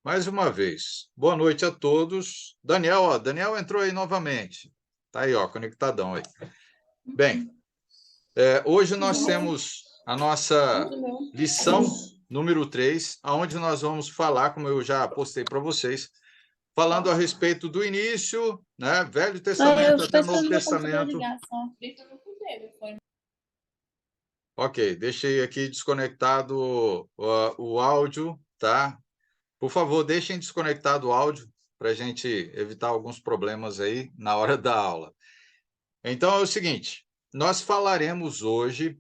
Mais uma vez. Boa noite a todos. Daniel, Daniel entrou aí novamente. Tá aí, conectadão aí. Bem, hoje nós temos a nossa lição número 3, onde nós vamos falar, como eu já postei para vocês, falando a respeito do início, né, Velho Testamento até Novo Testamento. Ok, deixei aqui desconectado o áudio, tá? Por favor, deixem desconectado o áudio para a gente evitar alguns problemas aí na hora da aula. Então, é o seguinte, nós falaremos hoje,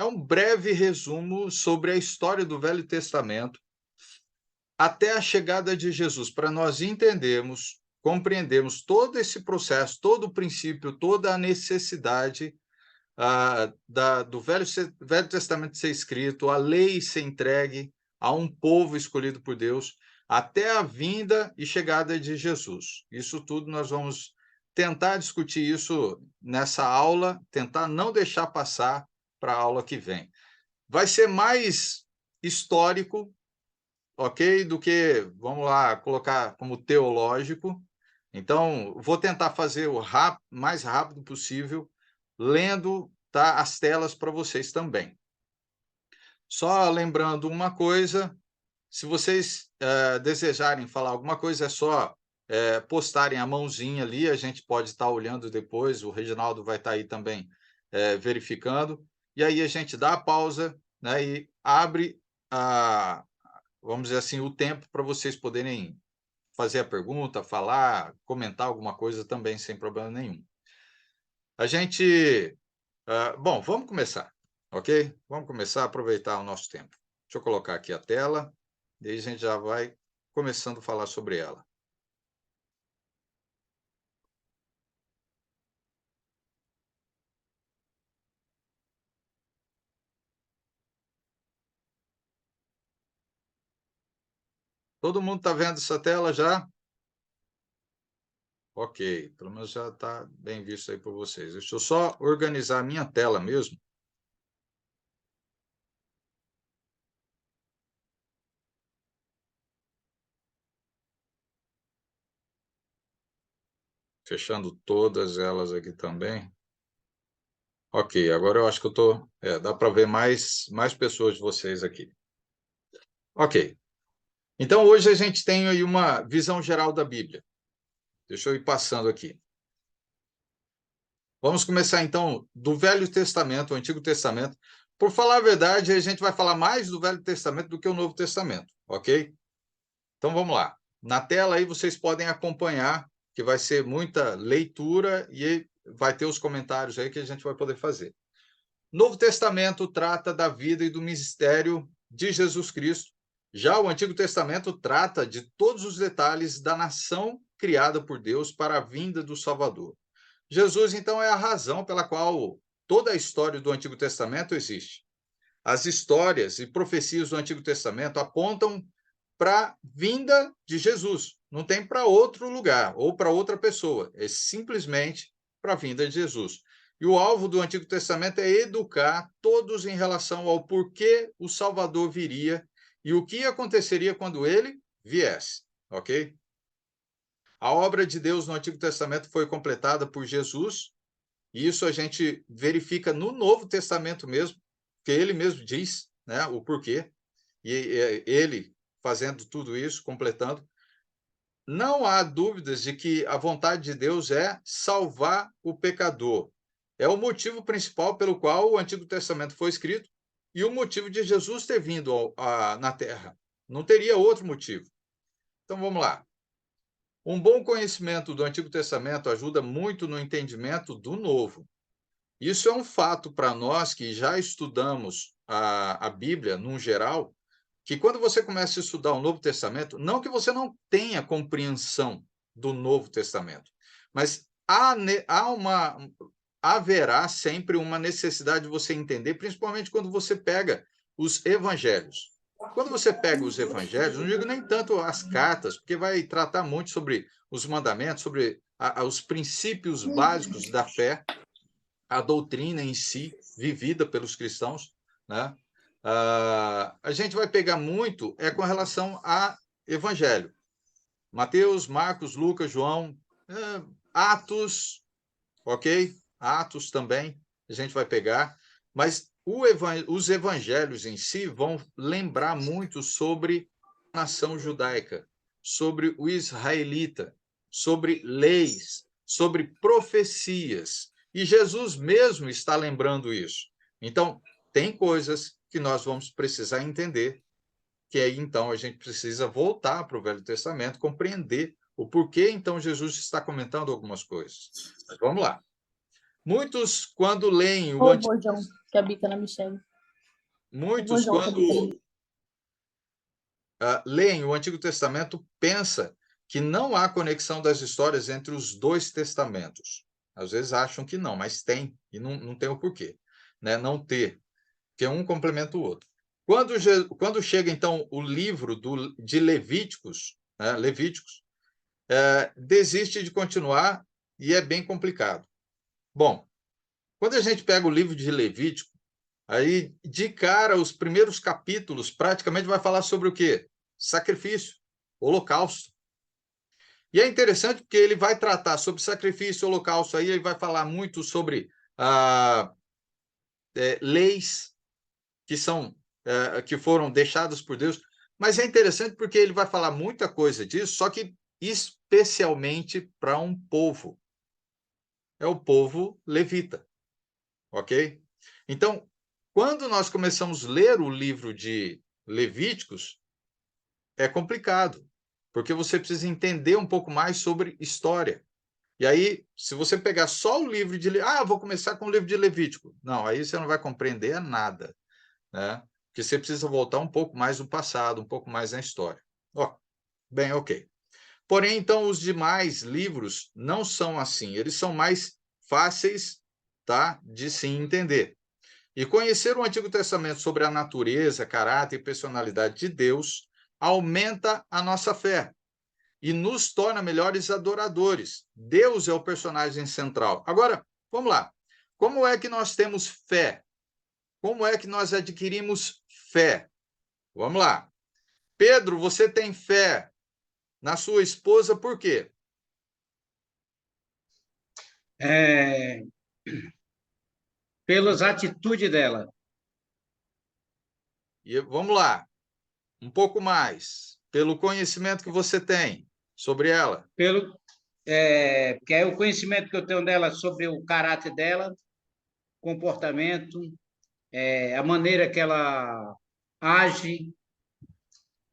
um breve resumo sobre a história do Velho Testamento até a chegada de Jesus, para nós entendermos, compreendermos todo esse processo, todo o princípio, toda a necessidade do Velho Testamento ser escrito, a lei ser entregue a um povo escolhido por Deus, até a vinda e chegada de Jesus. Isso tudo nós vamos tentar discutir isso nessa aula, tentar não deixar passar para a aula que vem. Vai ser mais histórico, ok? Do que, vamos lá, colocar como teológico. Então, vou tentar fazer o mais rápido possível, lendo, tá, as telas para vocês também. Só lembrando uma coisa, se vocês desejarem falar alguma coisa, é só postarem a mãozinha ali, a gente pode estar olhando depois, o Reginaldo vai estar aí também verificando, e aí a gente dá a pausa, né, e abre, vamos dizer assim, o tempo para vocês poderem fazer a pergunta, falar, comentar alguma coisa também, sem problema nenhum. A gente... bom, vamos começar, ok? Vamos começar a aproveitar o nosso tempo. Deixa eu colocar aqui a tela, e aí a gente já vai começando a falar sobre ela. Todo mundo está vendo essa tela já? Ok, pelo menos já está bem visto aí por vocês. Deixa eu só organizar a minha tela mesmo. Fechando todas elas aqui também. Ok, agora eu acho que eu estou... dá para ver mais pessoas de vocês aqui. Ok. Então, hoje a gente tem aí uma visão geral da Bíblia. Deixa eu ir passando aqui. Vamos começar, então, do Velho Testamento, o Antigo Testamento. Por falar a verdade, a gente vai falar mais do Velho Testamento do que o Novo Testamento, ok? Então, vamos lá. Na tela aí vocês podem acompanhar, que vai ser muita leitura e vai ter os comentários aí que a gente vai poder fazer. Novo Testamento trata da vida e do ministério de Jesus Cristo. Já o Antigo Testamento trata de todos os detalhes da nação criada por Deus para a vinda do Salvador. Jesus, então, é a razão pela qual toda a história do Antigo Testamento existe. As histórias e profecias do Antigo Testamento apontam para a vinda de Jesus. Não tem para outro lugar ou para outra pessoa. É simplesmente para a vinda de Jesus. E o alvo do Antigo Testamento é educar todos em relação ao porquê o Salvador viria e o que aconteceria quando ele viesse, ok? A obra de Deus no Antigo Testamento foi completada por Jesus, e isso a gente verifica no Novo Testamento mesmo, que ele mesmo diz, né, o porquê, e ele fazendo tudo isso, completando. Não há dúvidas de que a vontade de Deus é salvar o pecador. É o motivo principal pelo qual o Antigo Testamento foi escrito e o motivo de Jesus ter vindo na Terra. Não teria outro motivo. Então, vamos lá. Um bom conhecimento do Antigo Testamento ajuda muito no entendimento do Novo. Isso é um fato para nós que já estudamos a Bíblia, num geral, que quando você começa a estudar o Novo Testamento, não que você não tenha compreensão do Novo Testamento, mas haverá sempre uma necessidade de você entender, principalmente quando você pega os evangelhos. Quando você pega os evangelhos, não digo nem tanto as cartas, porque vai tratar muito sobre os mandamentos, sobre os princípios básicos da fé, a doutrina em si, vivida pelos cristãos, né? A gente vai pegar muito com relação a evangelho. Mateus, Marcos, Lucas, João, Atos, ok? Atos também a gente vai pegar, mas os evangelhos em si vão lembrar muito sobre a nação judaica, sobre o israelita, sobre leis, sobre profecias. E Jesus mesmo está lembrando isso. Então, tem coisas que nós vamos precisar entender, que aí então a gente precisa voltar para o Velho Testamento, compreender o porquê então Jesus está comentando algumas coisas. Mas vamos lá. Muitos, quando leem o Antigo Bojão, que habita na Michelle. Muitos, quando leem o Antigo Testamento, pensam que não há conexão das histórias entre os dois testamentos. Às vezes acham que não, mas tem, e não tem o porquê, né? Não ter, porque um complementa o outro. Quando chega, então, o livro de Levíticos, né? Levíticos, desiste de continuar e é bem complicado. Bom, quando a gente pega o livro de Levítico, aí, de cara, os primeiros capítulos praticamente vai falar sobre o quê? Sacrifício, holocausto. E é interessante porque ele vai tratar sobre sacrifício, holocausto, aí ele vai falar muito sobre leis que foram deixadas por Deus. Mas é interessante porque ele vai falar muita coisa disso, só que especialmente para um povo. É o povo levita, ok? Então, quando nós começamos a ler o livro de Levíticos, é complicado, porque você precisa entender um pouco mais sobre história. E aí, se você pegar só o livro de... vou começar com o livro de Levítico. Não, aí você não vai compreender nada, né? Porque você precisa voltar um pouco mais no passado, um pouco mais na história. Bem, ok. Porém, então, os demais livros não são assim. Eles são mais fáceis, tá, de se entender. E conhecer o Antigo Testamento sobre a natureza, caráter e personalidade de Deus aumenta a nossa fé e nos torna melhores adoradores. Deus é o personagem central. Agora, vamos lá. Como é que nós temos fé? Como é que nós adquirimos fé? Vamos lá. Pedro, você tem fé na sua esposa por quê? Pelas atitudes dela. E vamos lá. Um pouco mais. Pelo conhecimento que você tem sobre ela. Que é o conhecimento que eu tenho dela sobre o caráter dela, comportamento, a maneira que ela age.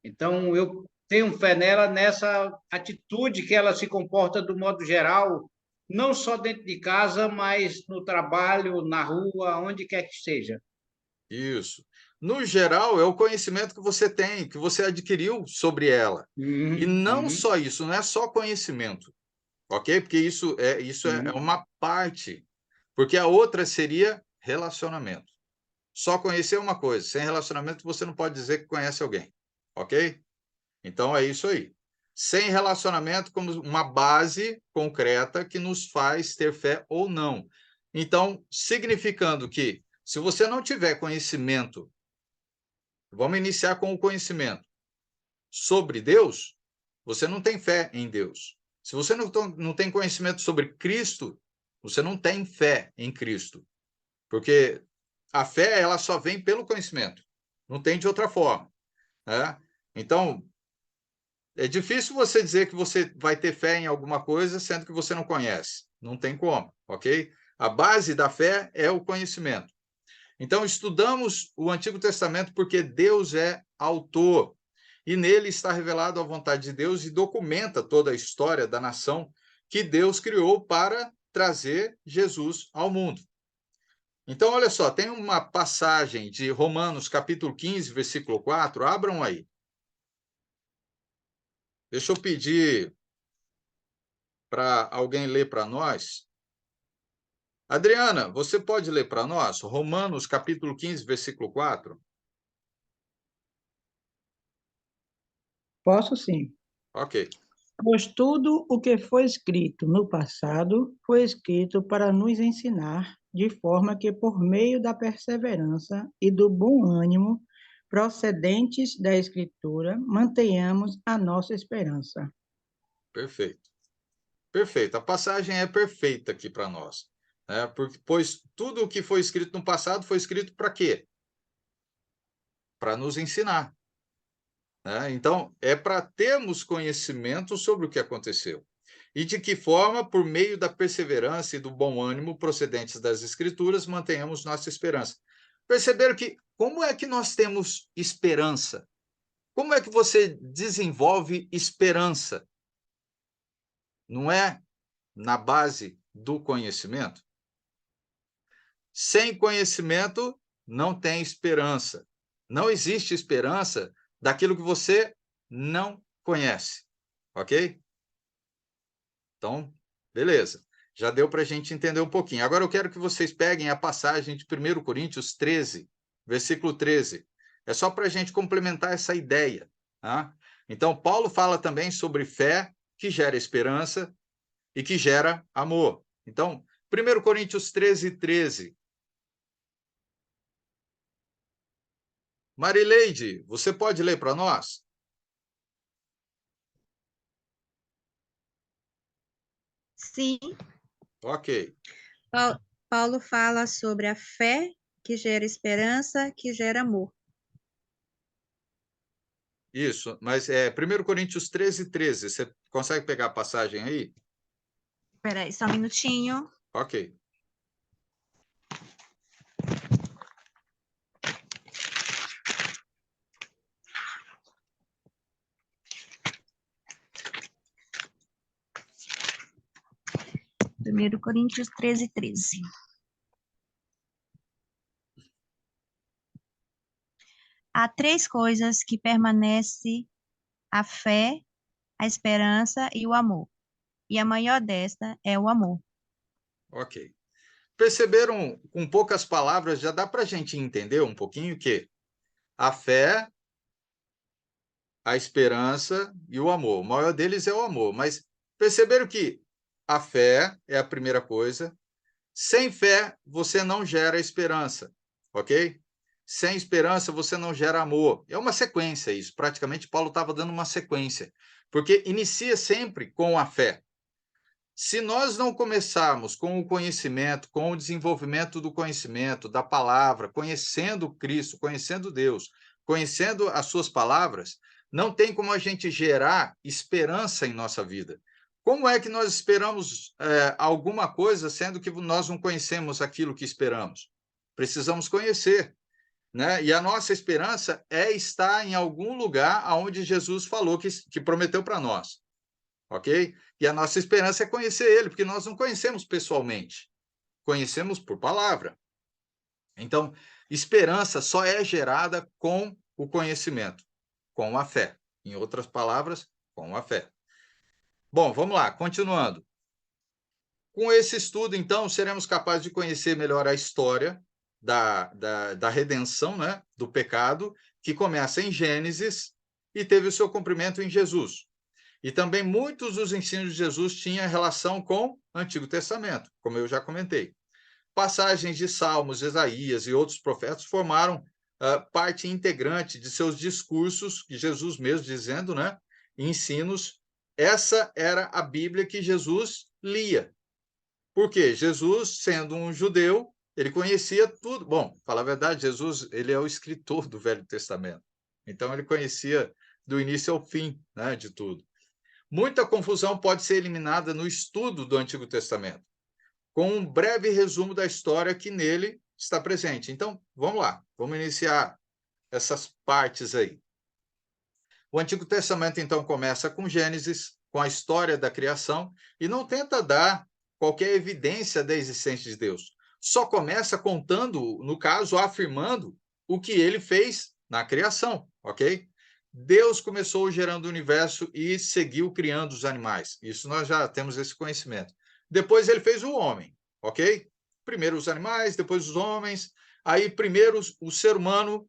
Então, eu tenho fé nela nessa atitude que ela se comporta do modo geral, não só dentro de casa, mas no trabalho, na rua, onde quer que seja. Isso. No geral, é o conhecimento que você tem, que você adquiriu sobre ela. E não só isso, não é só conhecimento, ok? Porque isso é uma parte, porque a outra seria relacionamento. Só conhecer uma coisa, sem relacionamento você não pode dizer que conhece alguém, ok? Então é isso aí. Sem relacionamento como uma base concreta que nos faz ter fé ou não. Então, significando que se você não tiver conhecimento, vamos iniciar com o conhecimento sobre Deus, você não tem fé em Deus. Se você não tem conhecimento sobre Cristo, você não tem fé em Cristo. Porque a fé ela só vem pelo conhecimento. Não tem de outra forma, né? Então, é difícil você dizer que você vai ter fé em alguma coisa sendo que você não conhece. Não tem como, ok? A base da fé é o conhecimento. Então, estudamos o Antigo Testamento porque Deus é autor e nele está revelado a vontade de Deus e documenta toda a história da nação que Deus criou para trazer Jesus ao mundo. Então, olha só, tem uma passagem de Romanos, capítulo 15, versículo 4. Abram aí. Deixa eu pedir para alguém ler para nós. Adriana, você pode ler para nós Romanos, capítulo 15, versículo 4? Posso sim. Ok. Pois tudo o que foi escrito no passado foi escrito para nos ensinar, de forma que, por meio da perseverança e do bom ânimo procedentes da Escritura, mantenhamos a nossa esperança. Perfeito. Perfeito. A passagem é perfeita aqui para nós, né? Pois tudo o que foi escrito no passado foi escrito para quê? Para nos ensinar, né? Então, é para termos conhecimento sobre o que aconteceu. E de que forma, por meio da perseverança e do bom ânimo procedentes das Escrituras, mantenhamos nossa esperança. Perceberam que como é que nós temos esperança? Como é que você desenvolve esperança? Não é na base do conhecimento? Sem conhecimento, não tem esperança. Não existe esperança daquilo que você não conhece. Ok? Então, beleza. Já deu para a gente entender um pouquinho. Agora eu quero que vocês peguem a passagem de 1 Coríntios 13, versículo 13. É só para a gente complementar essa ideia. Tá? Então, Paulo fala também sobre fé que gera esperança e que gera amor. Então, 1 Coríntios 13, 13. Marileide, você pode ler para nós? Sim, Ok. Paulo fala sobre a fé que gera esperança, que gera amor. Isso, mas é 1 Coríntios 13, 13. Você consegue pegar a passagem aí? Espera aí, só um minutinho. Ok. Primeiro Coríntios 13, 13. Há três coisas que permanecem: a fé, a esperança e o amor. E a maior desta é o amor. Ok. Perceberam, com poucas palavras, já dá para a gente entender um pouquinho que a fé, a esperança e o amor. O maior deles é o amor, mas perceberam que a fé é a primeira coisa. Sem fé, você não gera esperança, ok? Sem esperança, você não gera amor. É uma sequência isso. Praticamente, Paulo estava dando uma sequência, porque inicia sempre com a fé. Se nós não começarmos com o conhecimento, com o desenvolvimento do conhecimento, da palavra, conhecendo Cristo, conhecendo Deus, conhecendo as suas palavras, não tem como a gente gerar esperança em nossa vida. Como é que nós esperamos alguma coisa, sendo que nós não conhecemos aquilo que esperamos? Precisamos conhecer, né? E a nossa esperança é estar em algum lugar onde Jesus falou que prometeu para nós. Ok? E a nossa esperança é conhecer ele, porque nós não conhecemos pessoalmente, conhecemos por palavra. Então, esperança só é gerada com o conhecimento, com a fé. Em outras palavras, com a fé. Bom, vamos lá, continuando. Com esse estudo, então, seremos capazes de conhecer melhor a história da redenção, né, do pecado, que começa em Gênesis e teve o seu cumprimento em Jesus. E também muitos dos ensinos de Jesus tinham relação com o Antigo Testamento, como eu já comentei. Passagens de Salmos, Isaías e outros profetas formaram parte integrante de seus discursos, Jesus mesmo dizendo, né, ensinos. Essa era a Bíblia que Jesus lia. Por quê? Jesus, sendo um judeu, ele conhecia tudo. Bom, falar a verdade, Jesus ele é o escritor do Velho Testamento. Então, ele conhecia do início ao fim, né, de tudo. Muita confusão pode ser eliminada no estudo do Antigo Testamento, com um breve resumo da história que nele está presente. Então, vamos lá, vamos iniciar essas partes aí. O Antigo Testamento, então, começa com Gênesis, com a história da criação, e não tenta dar qualquer evidência da existência de Deus. Só começa contando, no caso, afirmando o que ele fez na criação, ok? Deus começou gerando o universo e seguiu criando os animais. Isso nós já temos esse conhecimento. Depois ele fez o homem, ok? Primeiro os animais, depois os homens. Aí primeiro o ser humano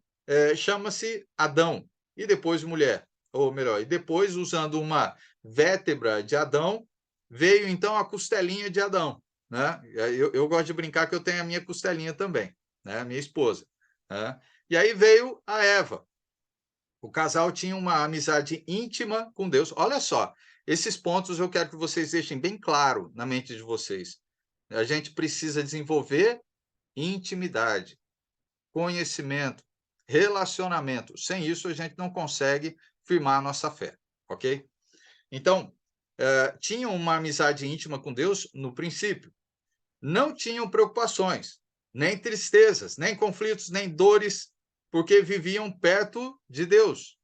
chama-se Adão e depois mulher, ou melhor, e depois usando uma vértebra de Adão veio então a costelinha de Adão, né? Eu gosto de brincar que eu tenho a minha costelinha também, né? A minha esposa, né? E aí veio a Eva. O casal tinha uma amizade íntima com Deus. Olha só, esses pontos eu quero que vocês deixem bem claro na mente de vocês. A gente precisa desenvolver intimidade, conhecimento, relacionamento. Sem isso, a gente não consegue firmar a nossa fé, ok? Então, tinham uma amizade íntima com Deus no princípio. Não tinham preocupações, nem tristezas, nem conflitos, nem dores, porque viviam perto de Deus.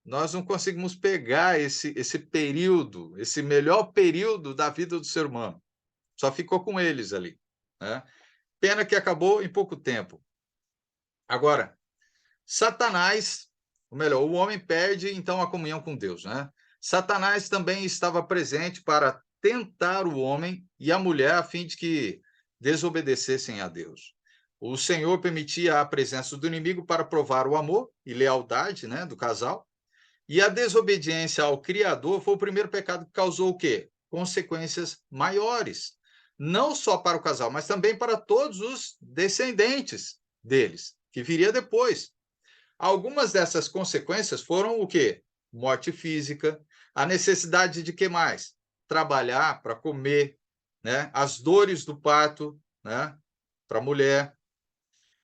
Nós não conseguimos pegar esse período, esse melhor período da vida do ser humano. Só ficou com eles ali, né? Pena que acabou em pouco tempo. Agora, Satanás, ou melhor, o homem perde então a comunhão com Deus, né? Satanás também estava presente para tentar o homem e a mulher a fim de que desobedecessem a Deus. O Senhor permitia a presença do inimigo para provar o amor e lealdade, né, do casal. E a desobediência ao Criador foi o primeiro pecado que causou o quê? Consequências maiores. Não só para o casal, mas também para todos os descendentes deles, que viria depois. Algumas dessas consequências foram o quê? Morte física, a necessidade de que mais? Trabalhar para comer, né? As dores do parto, né? Para a mulher.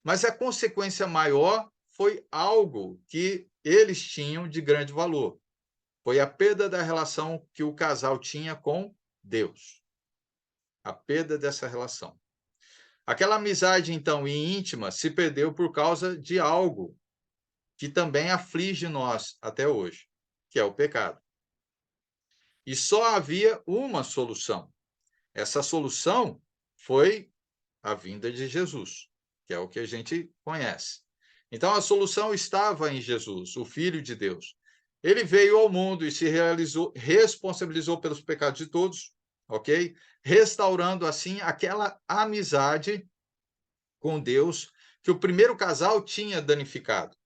Mas a consequência maior foi algo que eles tinham de grande valor. Foi a perda da relação que o casal tinha com Deus. A perda dessa relação. Aquela amizade, então, íntima se perdeu por causa de algo que também aflige nós até hoje, que é o pecado. E só havia uma solução. Essa solução foi a vinda de Jesus, que é o que a gente conhece. Então, a solução estava em Jesus, o Filho de Deus. Ele veio ao mundo e se responsabilizou pelos pecados de todos, ok? Restaurando, assim, aquela amizade com Deus que o primeiro casal tinha danificado.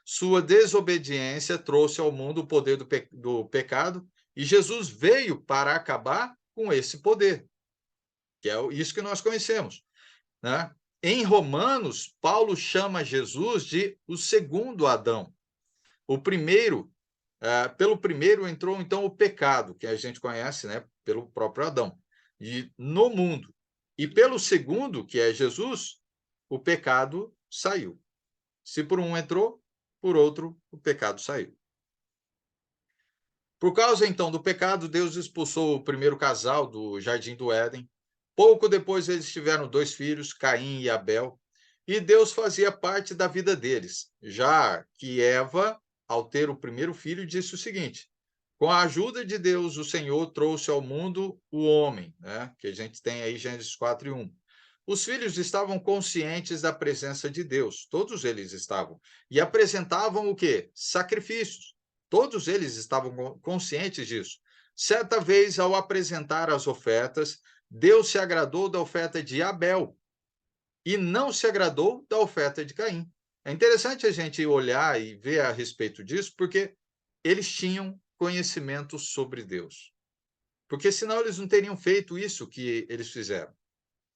Sua desobediência trouxe ao mundo o poder do pecado e Jesus veio para acabar com esse poder, que é isso que nós conhecemos, né? Em Romanos, Paulo chama Jesus de o segundo Adão. O primeiro, pelo primeiro entrou então o pecado, que a gente conhece, né, pelo próprio Adão, e no mundo. E pelo segundo, que é Jesus, o pecado saiu. Se por um entrou, por outro o pecado saiu. Por causa então do pecado, Deus expulsou o primeiro casal do Jardim do Éden. Pouco depois eles tiveram 2 filhos, Caim e Abel, e Deus fazia parte da vida deles, já que Eva, ao ter o primeiro filho, disse o seguinte: com a ajuda de Deus, o Senhor trouxe ao mundo o homem, né? Que a gente tem aí Gênesis 4:1. Os filhos estavam conscientes da presença de Deus, todos eles estavam, e apresentavam o quê? Sacrifícios. Todos eles estavam conscientes disso. Certa vez, ao apresentar as ofertas, Deus se agradou da oferta de Abel e não se agradou da oferta de Caim. É interessante a gente olhar e ver a respeito disso, porque eles tinham conhecimento sobre Deus. Porque senão eles não teriam feito isso que eles fizeram.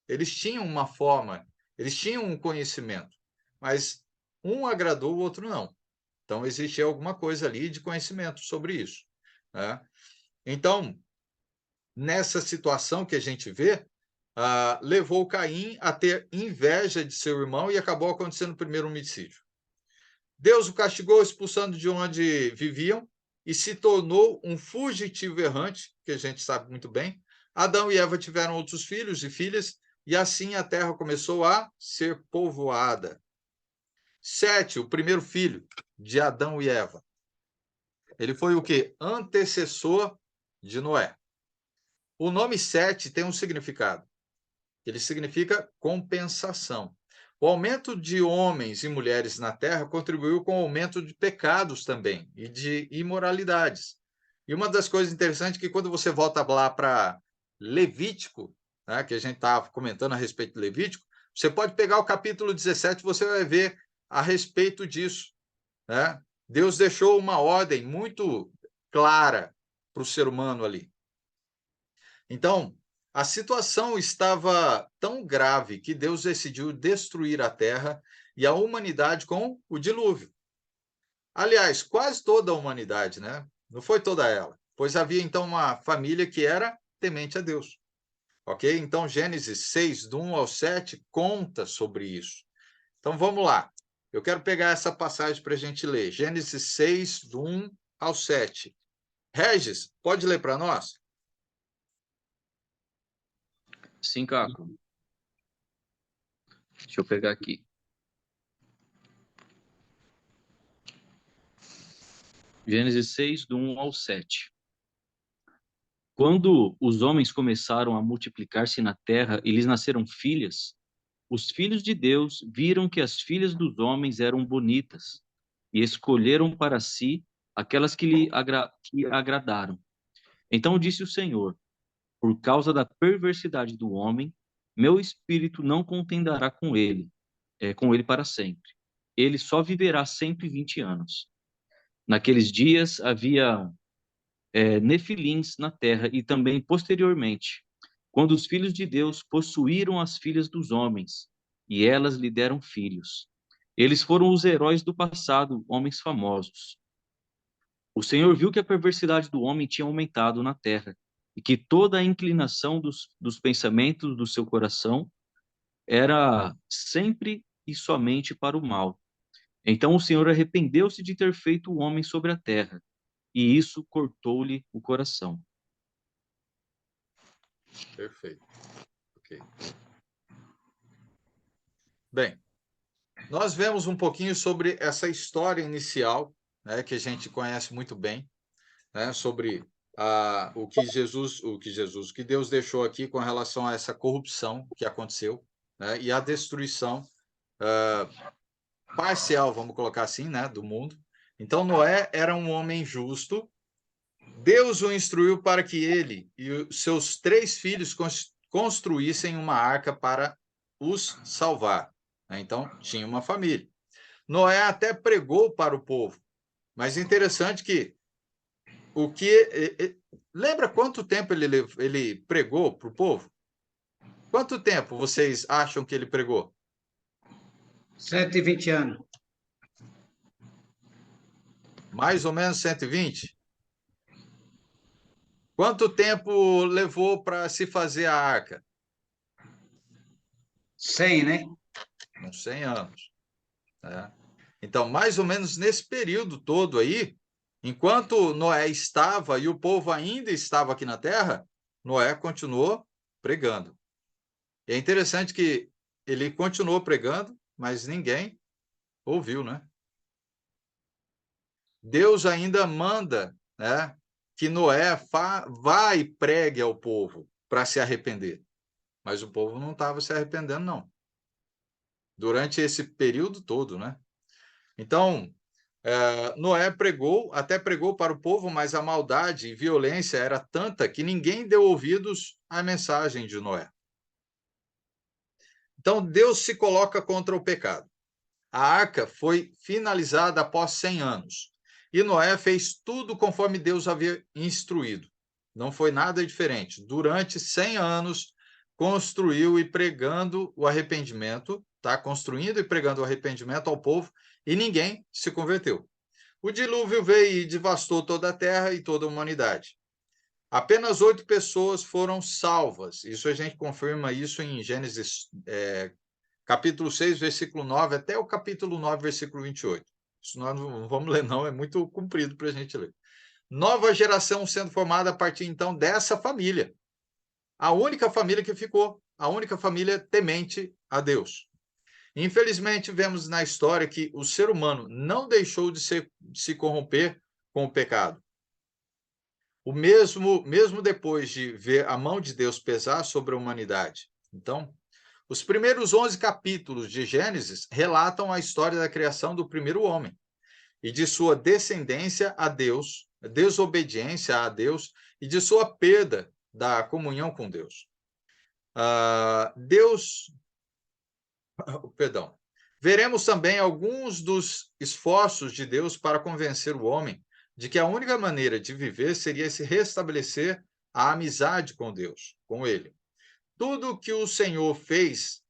Eles tinham uma forma, eles tinham um conhecimento, mas um agradou, o outro não. Então, existia alguma coisa ali de conhecimento sobre isso, né? Então, nessa situação que a gente vê, levou Caim a ter inveja de seu irmão e acabou acontecendo o primeiro homicídio. Deus o castigou, expulsando de onde viviam, e se tornou um fugitivo errante, que a gente sabe muito bem. Adão e Eva tiveram outros filhos e filhas, e assim a terra começou a ser povoada. Sete, o primeiro filho de Adão e Eva. Ele foi o quê? Antecessor de Noé. O nome Sete tem um significado. Ele significa compensação. O aumento de homens e mulheres na terra contribuiu com o aumento de pecados também e de imoralidades. E uma das coisas interessantes é que quando você volta lá para Levítico, né, que a gente estava comentando a respeito de Levítico, você pode pegar o capítulo 17, você vai ver a respeito disso, né? Deus deixou uma ordem muito clara para o ser humano ali. Então, a situação estava tão grave que Deus decidiu destruir a terra e a humanidade com o dilúvio. Aliás, quase toda a humanidade, né? Não foi toda ela, pois havia então uma família que era temente a Deus. Ok? Então, Gênesis 6, do 1 ao 7, conta sobre isso. Então, vamos lá. Eu quero pegar essa passagem para a gente ler. Gênesis 6, do 1 ao 7. Regis, pode ler para nós? Sim, Caco. Deixa eu pegar aqui. Gênesis 6, do 1 ao 7. Quando os homens começaram a multiplicar-se na terra e lhes nasceram filhas, os filhos de Deus viram que as filhas dos homens eram bonitas e escolheram para si aquelas que agradaram. Então disse o Senhor: por causa da perversidade do homem, meu espírito não contenderá com ele para sempre. Ele só viverá 120 anos. Naqueles dias havia nefilins na terra e também posteriormente, quando os filhos de Deus possuíram as filhas dos homens, e elas lhe deram filhos. Eles foram os heróis do passado, homens famosos. O Senhor viu que a perversidade do homem tinha aumentado na terra, e que toda a inclinação dos pensamentos do seu coração era sempre e somente para o mal. Então o Senhor arrependeu-se de ter feito o homem sobre a terra, e isso cortou-lhe o coração. Perfeito. Ok. Bem, nós vemos um pouquinho sobre essa história inicial, né, que a gente conhece muito bem, né, sobre o que Deus deixou aqui com relação a essa corrupção que aconteceu, né, e a destruição parcial, vamos colocar assim, né, do mundo. Então, Noé era um homem justo. Deus o instruiu para que ele e os seus 3 filhos construíssem uma arca para os salvar. Então, tinha uma família. Noé até pregou para o povo, mas interessante que lembra quanto tempo ele pregou para o povo? Quanto tempo vocês acham que ele pregou? 120 anos. Mais ou menos 120? Quanto tempo levou para se fazer a arca? 100, né? Uns 100 anos. Né? Então, mais ou menos nesse período todo aí, enquanto Noé estava e o povo ainda estava aqui na terra, Noé continuou pregando. E é interessante que ele continuou pregando, mas ninguém ouviu, né? Deus ainda manda, né, que Noé vá e pregue ao povo para se arrepender. Mas o povo não estava se arrependendo, não. Durante esse período todo, né? Então, Noé até pregou para o povo, mas a maldade e violência era tanta que ninguém deu ouvidos à mensagem de Noé. Então, Deus se coloca contra o pecado. A arca foi finalizada após 100 anos. E Noé fez tudo conforme Deus havia instruído. Não foi nada diferente. Durante 100 anos, construiu e pregando o arrependimento, tá? Construindo e pregando o arrependimento ao povo, e ninguém se converteu. O dilúvio veio e devastou toda a terra e toda a humanidade. Apenas 8 pessoas foram salvas. Isso a gente confirma isso em Gênesis capítulo 6, versículo 9, até o capítulo 9, versículo 28. Isso nós não vamos ler, não, é muito comprido para a gente ler. Nova geração sendo formada a partir, então, dessa família. A única família que ficou, a única família temente a Deus. Infelizmente, vemos na história que o ser humano não deixou de se corromper com o pecado. O mesmo depois de ver a mão de Deus pesar sobre a humanidade. Então, os primeiros 11 capítulos de Gênesis relatam a história da criação do primeiro homem e de sua descendência a Deus, desobediência a Deus e de sua perda da comunhão com Deus. Veremos também alguns dos esforços de Deus para convencer o homem de que a única maneira de viver seria se restabelecer a amizade com Deus, com ele. Tudo que o Senhor fez,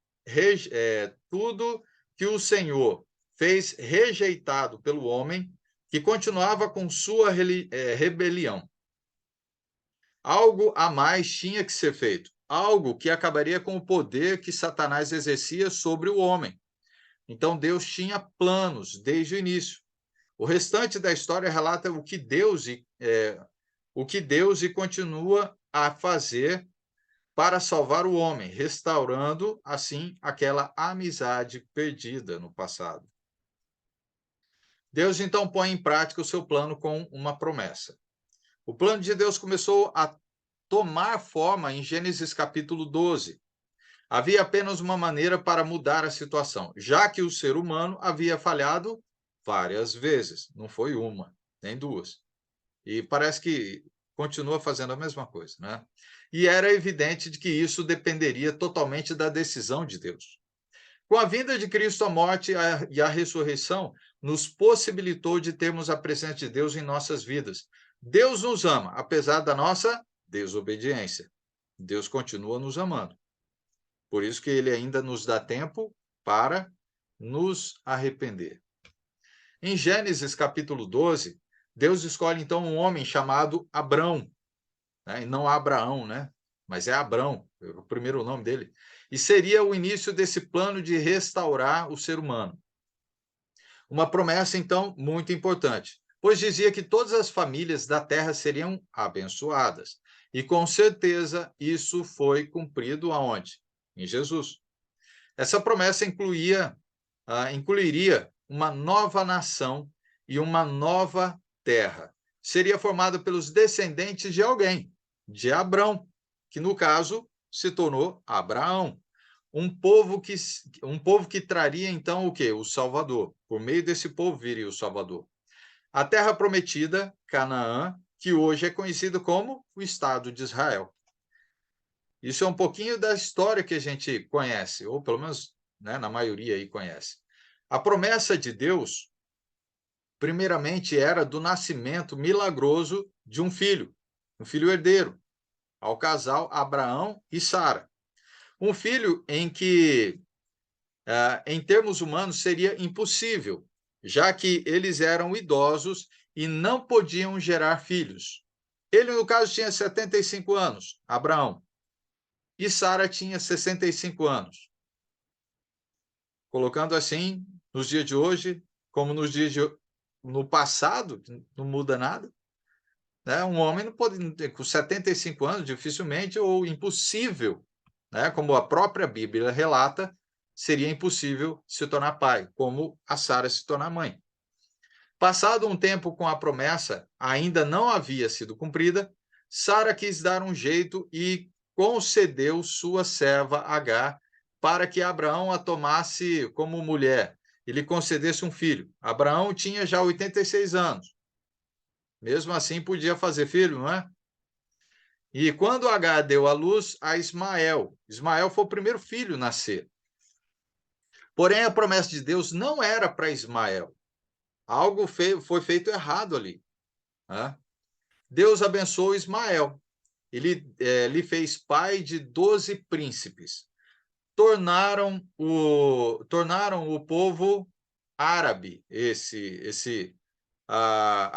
tudo que o Senhor fez rejeitado pelo homem, que continuava com sua rebelião. Algo a mais tinha que ser feito, algo que acabaria com o poder que Satanás exercia sobre o homem. Então Deus tinha planos desde o início. O restante da história relata o que Deus continua a fazer para salvar o homem, restaurando, assim, aquela amizade perdida no passado. Deus, então, põe em prática o seu plano com uma promessa. O plano de Deus começou a tomar forma em Gênesis capítulo 12. Havia apenas uma maneira para mudar a situação, já que o ser humano havia falhado várias vezes, não foi uma, nem duas. E parece que continua fazendo a mesma coisa, né? E era evidente de que isso dependeria totalmente da decisão de Deus. Com a vinda de Cristo, a morte e a ressurreição nos possibilitou de termos a presença de Deus em nossas vidas. Deus nos ama, apesar da nossa desobediência. Deus continua nos amando. Por isso que ele ainda nos dá tempo para nos arrepender. Em Gênesis capítulo 12, Deus escolhe então um homem chamado Abrão, né? E não Abraão, né? Mas é Abrão, o primeiro nome dele. E seria o início desse plano de restaurar o ser humano. Uma promessa, então, muito importante, pois dizia que todas as famílias da terra seriam abençoadas. E com certeza isso foi cumprido aonde? Em Jesus. Essa promessa incluiria uma nova nação e uma nova terra. Seria formada pelos descendentes de alguém, de Abrão, que no caso se tornou Abraão. Um povo que traria então o quê? O Salvador. Por meio desse povo viria o Salvador. A terra prometida, Canaã, que hoje é conhecido como o Estado de Israel. Isso é um pouquinho da história que a gente conhece, ou pelo menos, né, na maioria aí conhece. A promessa de Deus, primeiramente, era do nascimento milagroso de um filho herdeiro, ao casal Abraão e Sara. Um filho em que, em termos humanos, seria impossível, já que eles eram idosos e não podiam gerar filhos. Ele, no caso, tinha 75 anos, Abraão, e Sara tinha 65 anos. Colocando assim, nos dias de hoje, como no passado, não muda nada, né? Um homem não pode, com 75 anos, dificilmente ou impossível, né? Como a própria Bíblia relata, seria impossível se tornar pai, como a Sara se tornar mãe. Passado um tempo com a promessa ainda não havia sido cumprida, Sara quis dar um jeito e concedeu sua serva Agar para que Abraão a tomasse como mulher e lhe concedesse um filho. Abraão tinha já 86 anos. Mesmo assim, podia fazer filho, não é? E quando Agar deu à luz a Ismael, Ismael foi o primeiro filho a nascer. Porém, a promessa de Deus não era para Ismael. Algo foi feito errado ali. Né? Deus abençoou Ismael. Ele lhe fez pai de 12 príncipes. Tornaram o povo árabe,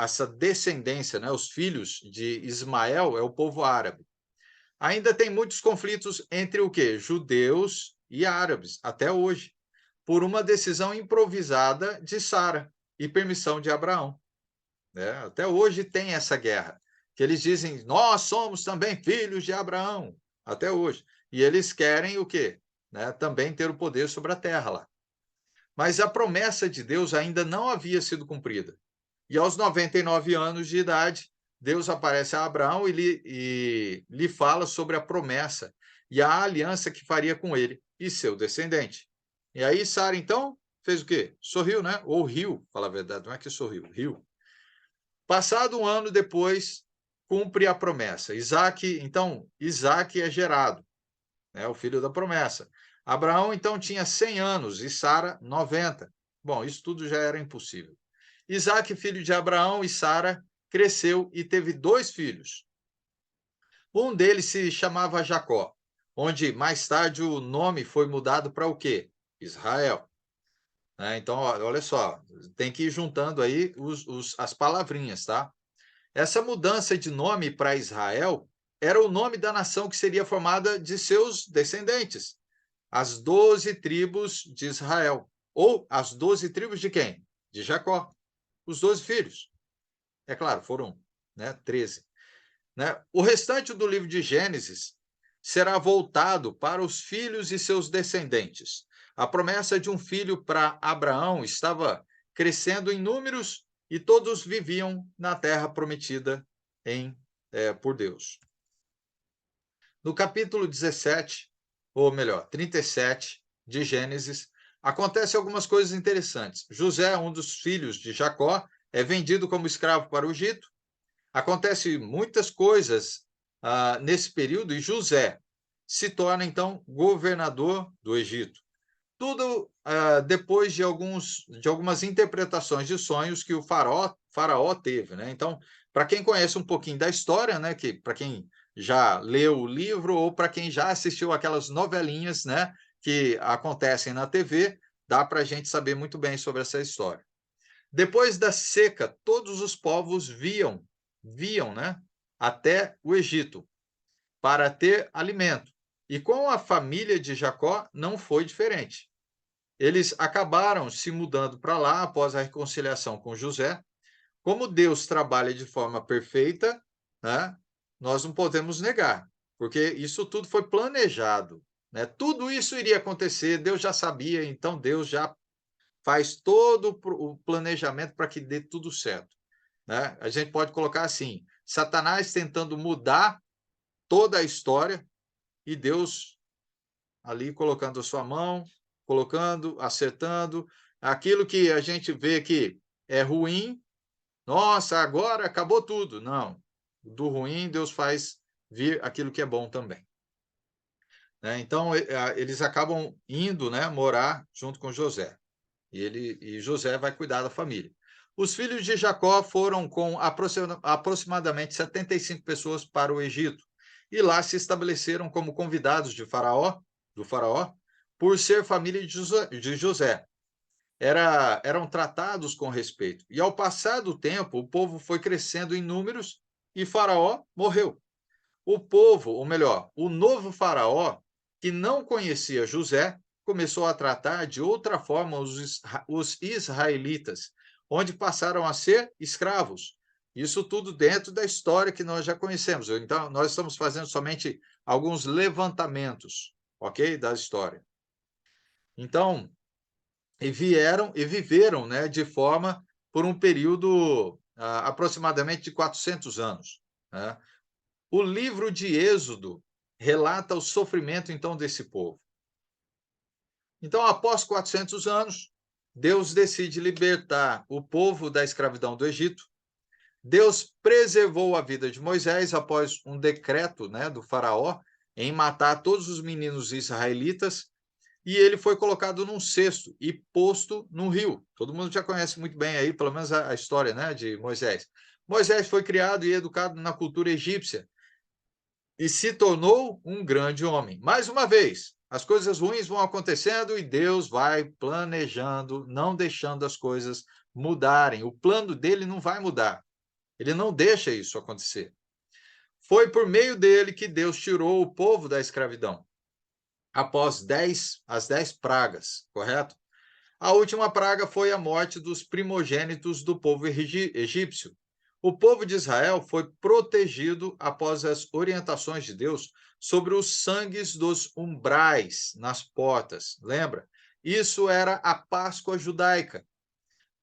essa descendência, né? Os filhos de Ismael é o povo árabe. Ainda tem muitos conflitos entre o quê? Judeus e árabes, até hoje, por uma decisão improvisada de Sara e permissão de Abraão. Né? Até hoje tem essa guerra, que eles dizem, nós somos também filhos de Abraão, até hoje. E eles querem o quê? Né? Também ter o poder sobre a terra lá. Mas a promessa de Deus ainda não havia sido cumprida. E aos 99 anos de idade, Deus aparece a Abraão e lhe fala sobre a promessa e a aliança que faria com ele e seu descendente. E aí Sara, então, fez o quê? Sorriu, né? Ou riu, fala a verdade, não é que sorriu, riu. Passado um ano depois, cumpre a promessa. Isaac é gerado, né? O filho da promessa. Abraão, então, tinha 100 anos e Sara, 90. Bom, isso tudo já era impossível. Isaac, filho de Abraão e Sara, cresceu e teve 2 filhos. Um deles se chamava Jacó, onde mais tarde o nome foi mudado para o quê? Israel. Então, olha só, tem que ir juntando aí as palavrinhas, tá? Essa mudança de nome para Israel era o nome da nação que seria formada de seus descendentes, as 12 tribos de Israel. Ou as 12 tribos de quem? De Jacó, os 12 filhos. É claro, foram 13. O restante do livro de Gênesis será voltado para os filhos e seus descendentes. A promessa de um filho para Abraão estava crescendo em números e todos viviam na terra prometida por Deus. No capítulo 17, ou melhor, 37 de Gênesis, acontecem algumas coisas interessantes. José, um dos filhos de Jacó, é vendido como escravo para o Egito. Acontece muitas coisas nesse período e José se torna, então, governador do Egito. Tudo depois de algumas interpretações de sonhos que o faraó teve. Então, para quem conhece um pouquinho da história, para quem já leu o livro ou para quem já assistiu aquelas novelinhas que acontecem na TV, dá para a gente saber muito bem sobre essa história. Depois da seca, todos os povos viam até o Egito para ter alimento. E com a família de Jacó não foi diferente. Eles acabaram se mudando para lá após a reconciliação com José. Como Deus trabalha de forma perfeita, nós não podemos negar, porque isso tudo foi planejado. Tudo isso iria acontecer, Deus já sabia, então Deus já faz todo o planejamento para que dê tudo certo. A gente pode colocar assim, Satanás tentando mudar toda a história e Deus ali colocando a sua mão, acertando, aquilo que a gente vê que é ruim, nossa, agora acabou tudo. Não, do ruim Deus faz vir aquilo que é bom também. Então, eles acabam indo morar junto com José, e José vai cuidar da família. Os filhos de Jacó foram com aproximadamente 75 pessoas para o Egito, e lá se estabeleceram como convidados do faraó, por ser família de José. Eram tratados com respeito. E ao passar do tempo, o povo foi crescendo em números e Faraó morreu. O povo, ou melhor, o novo Faraó, que não conhecia José, começou a tratar de outra forma os israelitas, onde passaram a ser escravos. Isso tudo dentro da história que nós já conhecemos. Então, nós estamos fazendo somente alguns levantamentos, ok, da história. Então, viveram de forma por um período aproximadamente de 400 anos. O livro de Êxodo relata o sofrimento, então, desse povo. Então, após 400 anos, Deus decide libertar o povo da escravidão do Egito. Deus preservou a vida de Moisés após um decreto do faraó em matar todos os meninos israelitas, e ele foi colocado num cesto e posto num rio. Todo mundo já conhece muito bem aí, pelo menos a história de Moisés. Moisés foi criado e educado na cultura egípcia e se tornou um grande homem. Mais uma vez, as coisas ruins vão acontecendo e Deus vai planejando, não deixando as coisas mudarem. O plano dele não vai mudar. Ele não deixa isso acontecer. Foi por meio dele que Deus tirou o povo da escravidão, após as 10 pragas, correto? A última praga foi a morte dos primogênitos do povo egípcio. O povo de Israel foi protegido após as orientações de Deus sobre os sangues dos umbrais nas portas. Lembra? Isso era a Páscoa judaica.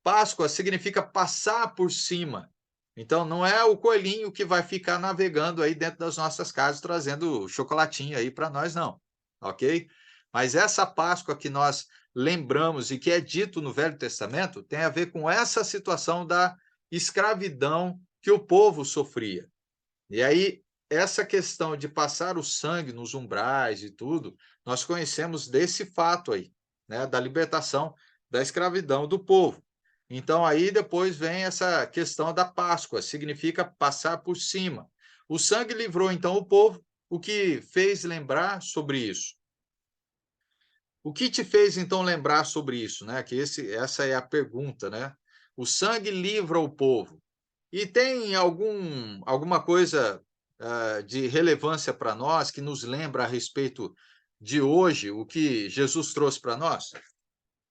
Páscoa significa passar por cima. Então, não é o coelhinho que vai ficar navegando aí dentro das nossas casas, trazendo chocolatinho aí para nós, não. Ok? Mas essa Páscoa que nós lembramos e que é dito no Velho Testamento tem a ver com essa situação da escravidão que o povo sofria. E aí, essa questão de passar o sangue nos umbrais e tudo, nós conhecemos desse fato aí, da libertação da escravidão do povo. Então, aí depois vem essa questão da Páscoa, significa passar por cima. O sangue livrou, então, o povo. O que fez lembrar sobre isso? O que te fez, então, lembrar sobre isso, né? Que essa é a pergunta, né? O sangue livra o povo. E tem alguma coisa de relevância para nós que nos lembra a respeito de hoje, o que Jesus trouxe para nós?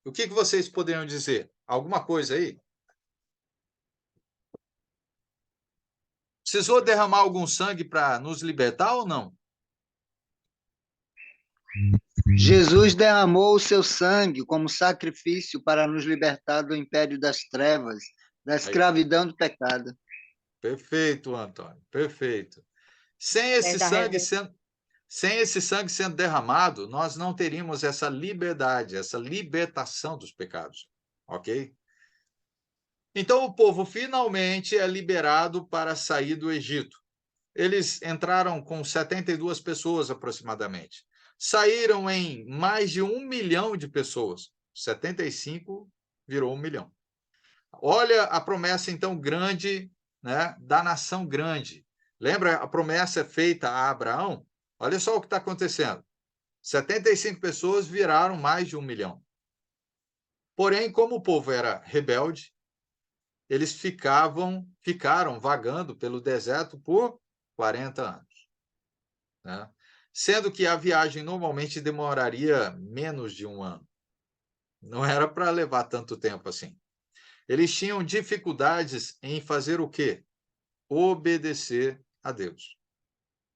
O que vocês poderiam dizer? Alguma coisa aí? Precisou derramar algum sangue para nos libertar ou não? Jesus derramou o seu sangue como sacrifício para nos libertar do império das trevas, da escravidão do pecado. Perfeito, Antônio, perfeito. Sem esse sangue sendo derramado, nós não teríamos essa liberdade, essa libertação dos pecados, ok? Então, o povo finalmente é liberado para sair do Egito. Eles entraram com 72 pessoas aproximadamente. Saíram em mais de 1 milhão de pessoas. 75 virou 1 milhão. Olha a promessa, então, grande, né, da nação grande. Lembra a promessa feita a Abraão? Olha só o que está acontecendo. 75 pessoas viraram mais de 1 milhão. Porém, como o povo era rebelde, eles ficaram vagando pelo deserto por 40 anos. Né? Sendo que a viagem normalmente demoraria menos de 1 ano. Não era para levar tanto tempo assim. Eles tinham dificuldades em fazer o quê? Obedecer a Deus.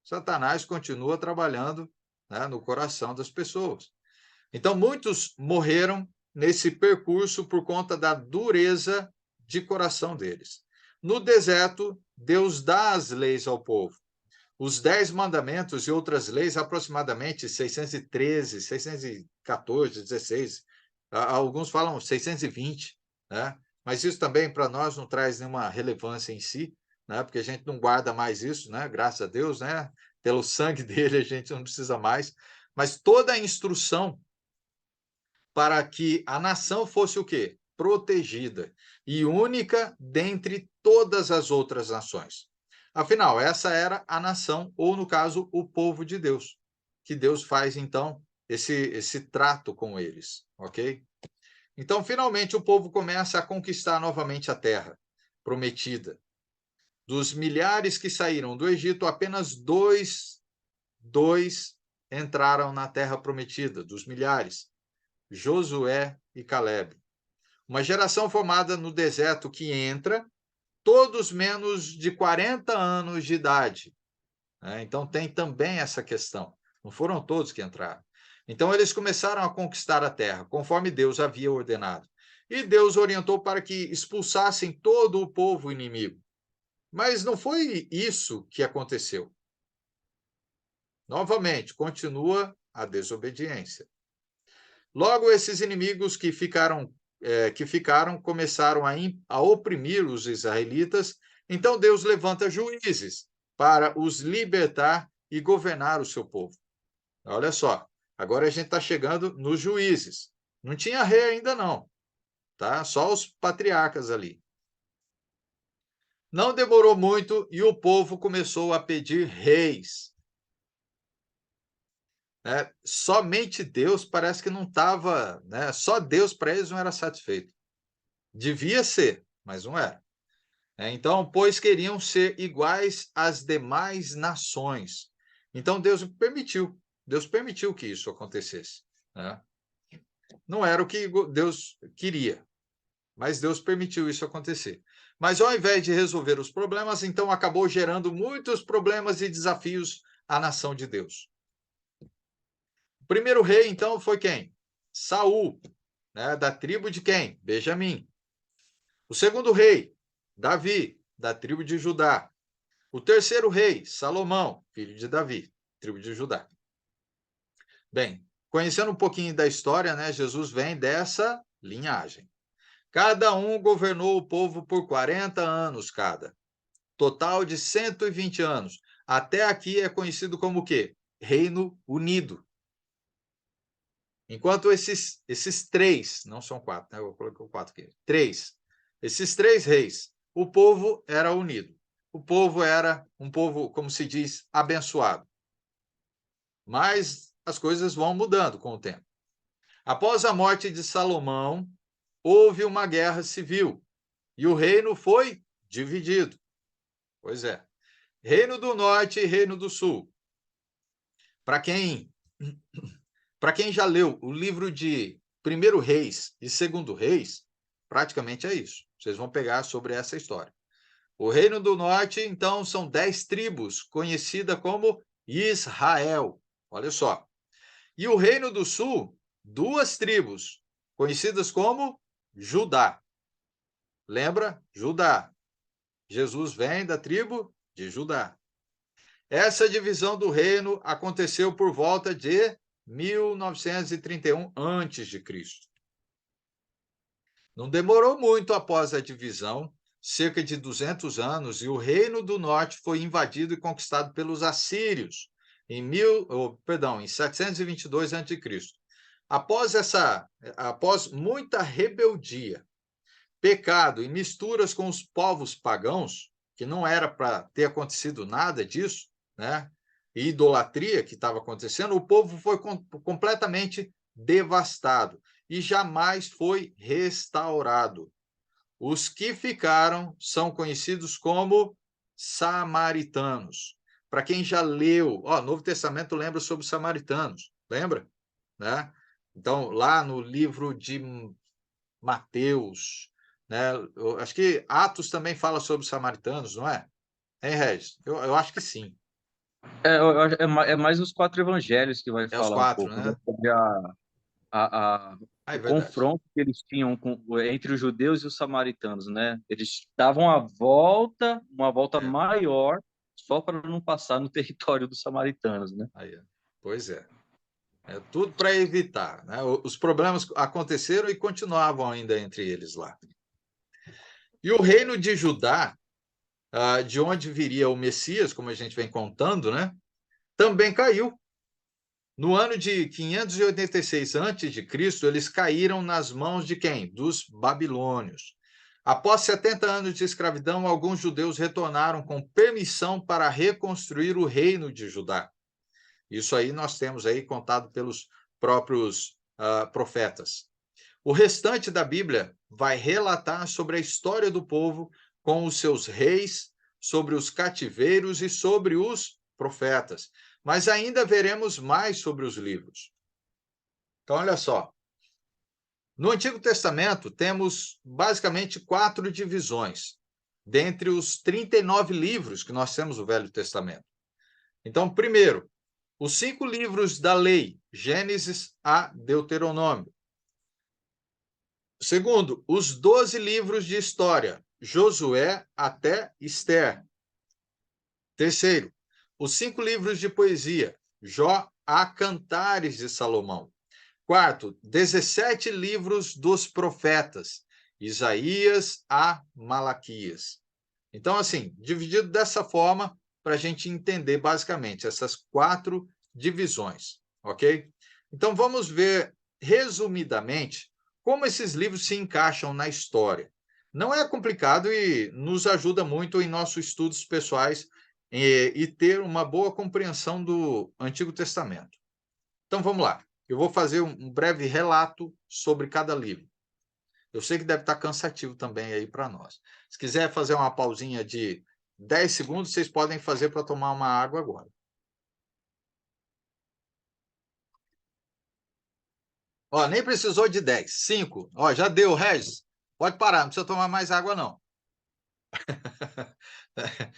Satanás continua trabalhando, né, no coração das pessoas. Então, muitos morreram nesse percurso por conta da dureza de coração deles. No deserto, Deus dá as leis ao povo. Os 10 mandamentos e outras leis, aproximadamente 613, 614, 16, alguns falam 620, né? Mas isso também para nós não traz nenhuma relevância em si, né? Porque a gente não guarda mais isso, né? Graças a Deus, né? Pelo sangue dele a gente não precisa mais. Mas toda a instrução para que a nação fosse o quê? Protegida e única dentre todas as outras nações. Afinal, essa era a nação, ou no caso, o povo de Deus, que Deus faz, então, esse trato com eles, ok? Então, finalmente, o povo começa a conquistar novamente a terra prometida. Dos milhares que saíram do Egito, apenas dois entraram na terra prometida, dos milhares. Josué e Calebe. Uma geração formada no deserto que entra, todos menos de 40 anos de idade. Então, tem também essa questão. Não foram todos que entraram. Então, eles começaram a conquistar a terra, conforme Deus havia ordenado. E Deus orientou para que expulsassem todo o povo inimigo. Mas não foi isso que aconteceu. Novamente, continua a desobediência. Logo, esses inimigos que ficaram começaram a oprimir os israelitas. Então, Deus levanta juízes para os libertar e governar o seu povo. Olha só, agora a gente está chegando nos juízes. Não tinha rei ainda não, tá? Só os patriarcas ali. Não demorou muito e o povo começou a pedir reis. Somente Deus parece que não estava, né? Só Deus para eles não era satisfeito. Devia ser, mas não era. Então, pois queriam ser iguais às demais nações. Então, Deus permitiu que isso acontecesse. Né? Não era o que Deus queria, mas Deus permitiu isso acontecer. Mas, ao invés de resolver os problemas, então acabou gerando muitos problemas e desafios à nação de Deus. O primeiro rei, então, foi quem? Saul, né? Da tribo de quem? Benjamim. O segundo rei, Davi, da tribo de Judá. O terceiro rei, Salomão, filho de Davi, tribo de Judá. Bem, conhecendo um pouquinho da história, né, Jesus vem dessa linhagem. Cada um governou o povo por 40 anos cada. Total de 120 anos. Até aqui é conhecido como o quê? Reino Unido. Enquanto esses 3, não são 4, né? Eu coloquei 4 aqui. 3. Esses 3 reis, o povo era unido. o povo era um povo, como se diz, abençoado. Mas as coisas vão mudando com o tempo. Após a morte de Salomão, houve uma guerra civil e o reino foi dividido. Pois é. Reino do Norte e Reino do Sul. Para quem já leu o livro de 1º Reis e 2º Reis, praticamente é isso. Vocês vão pegar sobre essa história. O Reino do Norte, então, são 10 tribos, conhecida como Israel. Olha só. E o Reino do Sul, 2 tribos, conhecidas como Judá. Lembra? Judá. Jesus vem da tribo de Judá. Essa divisão do reino aconteceu por volta de 1931 a.C. Não demorou muito após a divisão, cerca de 200 anos, e o Reino do Norte foi invadido e conquistado pelos assírios em 722 a.C. Após muita rebeldia, pecado e misturas com os povos pagãos, que não era para ter acontecido nada disso, né? E idolatria que estava acontecendo, o povo foi completamente devastado e jamais foi restaurado. Os que ficaram são conhecidos como samaritanos. Para quem já leu, Novo Testamento lembra sobre os samaritanos, lembra? Né? Então, lá no livro de Mateus, né? Eu acho que Atos também fala sobre os samaritanos, não é? Hein, Regis? Eu acho que sim. É mais os 4 evangelhos que vai É os falar um 4, pouco, né? né, sobre É o verdade. confronto que eles tinham entre os judeus e os samaritanos, né? Eles davam uma volta maior, só para não passar no território dos samaritanos, né? Pois é. É tudo para evitar, né? Os problemas aconteceram e continuavam ainda entre eles lá. E o reino de Judá, de onde viria o Messias, como a gente vem contando, né? Também caiu. No ano de 586 a.C., eles caíram nas mãos de quem? Dos babilônios. Após 70 anos de escravidão, alguns judeus retornaram com permissão para reconstruir o reino de Judá. Isso aí nós temos aí contado pelos próprios profetas. O restante da Bíblia vai relatar sobre a história do povo com os seus reis, sobre os cativeiros e sobre os profetas. Mas ainda veremos mais sobre os livros. Então, olha só. No Antigo Testamento, temos basicamente 4 divisões, dentre os 39 livros que nós temos no Velho Testamento. Então, primeiro, os 5 livros da lei, Gênesis a Deuteronômio. Segundo, os 12 livros de história, Josué até Esther. Terceiro, os 5 livros de poesia, Jó a Cantares de Salomão. Quarto, 17 livros dos profetas, Isaías a Malaquias. Então, assim, dividido dessa forma, para a gente entender basicamente essas 4 divisões, ok? Então, vamos ver resumidamente como esses livros se encaixam na história. Não é complicado e nos ajuda muito em nossos estudos pessoais e ter uma boa compreensão do Antigo Testamento. Então, vamos lá. Eu vou fazer um breve relato sobre cada livro. Eu sei que deve estar cansativo também aí para nós. Se quiser fazer uma pausinha de 10 segundos, vocês podem fazer para tomar uma água agora. Nem precisou de 10. 5. Já deu, Regis. Pode parar, não precisa tomar mais água, não.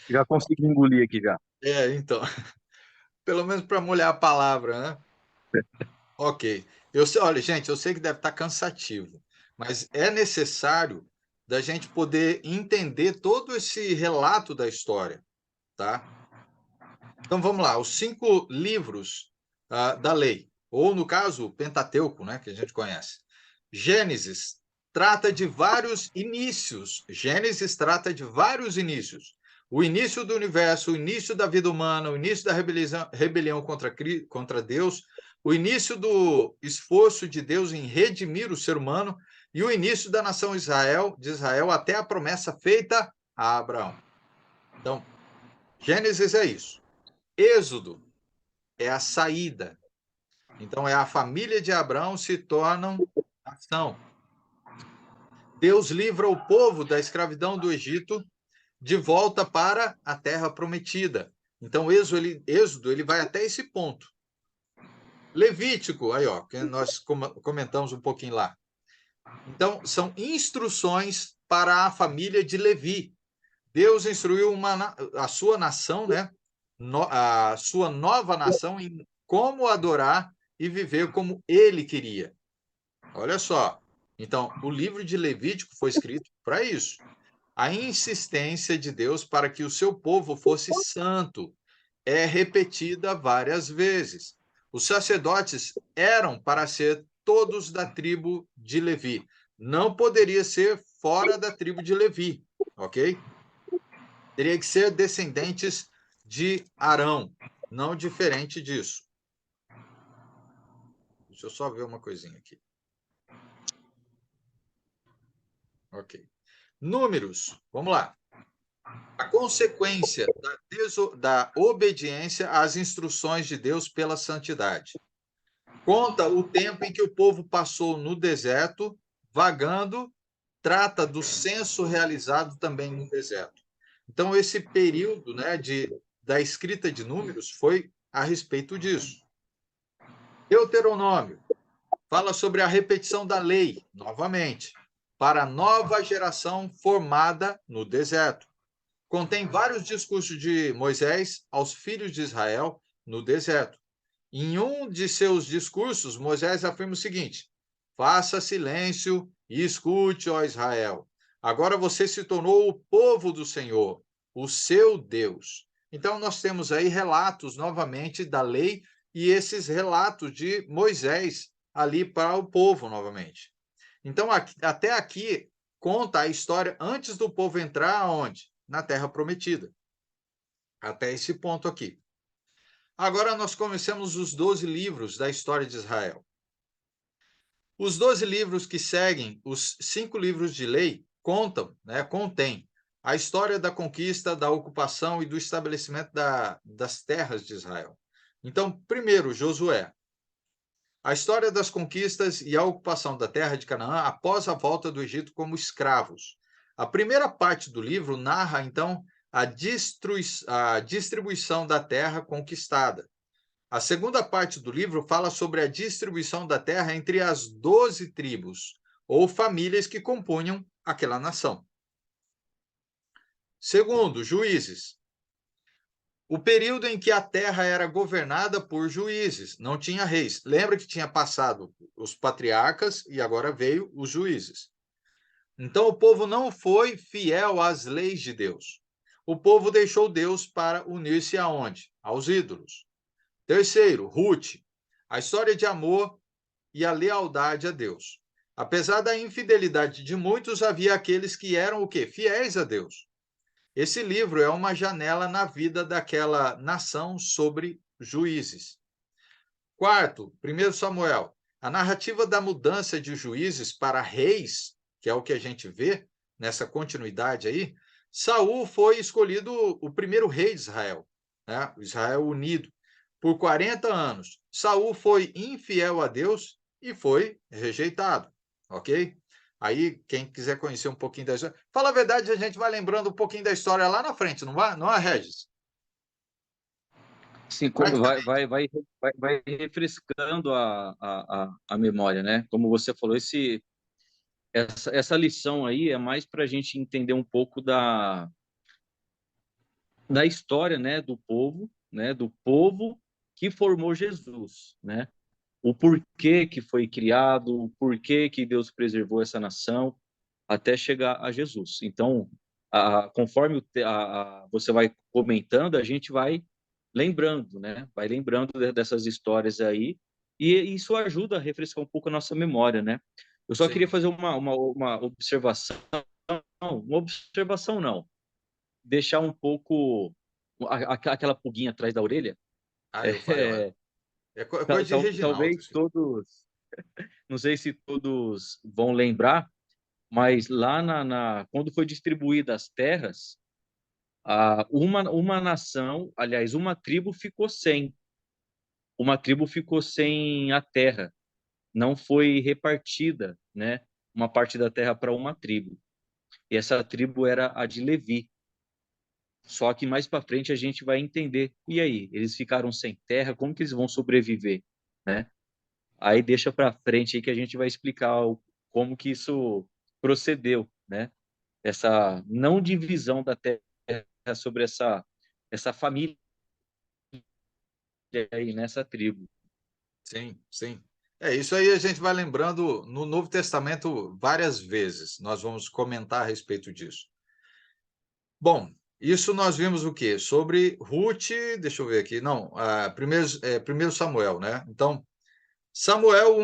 Já consegui engolir aqui já. Então. Pelo menos para molhar a palavra, né? Ok. Olha, gente, eu sei que deve estar cansativo, mas é necessário da gente poder entender todo esse relato da história, tá? Então, vamos lá. Os 5 livros da lei, ou, no caso, o Pentateuco, né, que a gente conhece. Gênesis trata de vários inícios. Gênesis trata de vários inícios. O início do universo, o início da vida humana, o início da rebelião contra Deus, o início do esforço de Deus em redimir o ser humano e o início da nação de Israel até a promessa feita a Abraão. Então, Gênesis é isso. Êxodo é a saída. Então, é a família de Abraão se tornam nação. Deus livra o povo da escravidão do Egito de volta para a terra prometida. Então, Êxodo ele vai até esse ponto. Levítico, aí ó, que nós comentamos um pouquinho lá. Então, são instruções para a família de Levi. Deus instruiu a sua nação, né? A sua nova nação em como adorar e viver como ele queria. Olha só. Então, o livro de Levítico foi escrito para isso. A insistência de Deus para que o seu povo fosse santo é repetida várias vezes. Os sacerdotes eram para ser todos da tribo de Levi. Não poderia ser fora da tribo de Levi, ok? Teria que ser descendentes de Arão, não diferente disso. Deixa eu só ver uma coisinha aqui. Ok. Números, vamos lá. A consequência da obediência às instruções de Deus pela santidade. Conta o tempo em que o povo passou no deserto, vagando, trata do censo realizado também no deserto. Então, esse período, né, da escrita de Números foi a respeito disso. Deuteronômio fala sobre a repetição da lei, novamente, para a nova geração formada no deserto. Contém vários discursos de Moisés aos filhos de Israel no deserto. Em um de seus discursos, Moisés afirma o seguinte: faça silêncio e escute, ó Israel. Agora você se tornou o povo do Senhor, o seu Deus. Então, nós temos aí relatos, novamente, da lei e esses relatos de Moisés ali para o povo, novamente. Então, até aqui, conta a história antes do povo entrar aonde? Na Terra Prometida. Até esse ponto aqui. Agora nós começamos os 12 livros da história de Israel. Os 12 livros que seguem os 5 livros de lei contêm a história da conquista, da ocupação e do estabelecimento das terras de Israel. Então, primeiro, Josué. A história das conquistas e a ocupação da terra de Canaã após a volta do Egito como escravos. A primeira parte do livro narra, então, a distribuição da terra conquistada. A segunda parte do livro fala sobre a distribuição da terra entre as 12 tribos, ou famílias que compunham aquela nação. Segundo, Juízes. O período em que a terra era governada por juízes, não tinha reis. Lembra que tinha passado os patriarcas e agora veio os juízes. Então o povo não foi fiel às leis de Deus. O povo deixou Deus para unir-se aonde? Aos ídolos. Terceiro, Ruth, a história de amor e a lealdade a Deus. Apesar da infidelidade de muitos, havia aqueles que eram o quê? Fiéis a Deus. Esse livro é uma janela na vida daquela nação sobre juízes. Quarto, 1 Samuel, a narrativa da mudança de juízes para reis, que é o que a gente vê nessa continuidade aí. Saul foi escolhido o primeiro rei de Israel, né? Israel unido. Por 40 anos, Saul foi infiel a Deus e foi rejeitado, ok? Aí, quem quiser conhecer um pouquinho da história... Fala a verdade, a gente vai lembrando um pouquinho da história lá na frente, não vai? Não é, Regis? Sim, vai refrescando a memória, né? Como você falou, essa lição aí é mais para a gente entender um pouco da história, né, do povo que formou Jesus, né? O porquê que foi criado, o porquê que Deus preservou essa nação até chegar a Jesus. Então, conforme você vai comentando, a gente vai lembrando, né? Vai lembrando dessas histórias aí, e isso ajuda a refrescar um pouco a nossa memória, né? Eu só Sim. queria fazer uma observação, não, deixar um pouco aquela pulguinha atrás da orelha. Eu falei, olha, é coisa de Reginaldo. Talvez todos, não sei se todos vão lembrar, mas lá quando foi distribuídas as terras, Uma nação, aliás, uma tribo ficou sem. Uma tribo ficou sem a terra. Não foi repartida, né? Uma parte da terra para uma tribo. E essa tribo era a de Levi. Só que mais para frente a gente vai entender. E aí, eles ficaram sem terra, como que eles vão sobreviver, né? Aí deixa para frente aí que a gente vai explicar como que isso procedeu, né? Essa não divisão da terra sobre essa família aí nessa tribo. Sim, sim. É isso aí, a gente vai lembrando no Novo Testamento várias vezes. Nós vamos comentar a respeito disso. Bom, isso nós vimos o quê? Sobre Ruth, deixa eu ver aqui, não, primeiro Samuel, né? Então, Samuel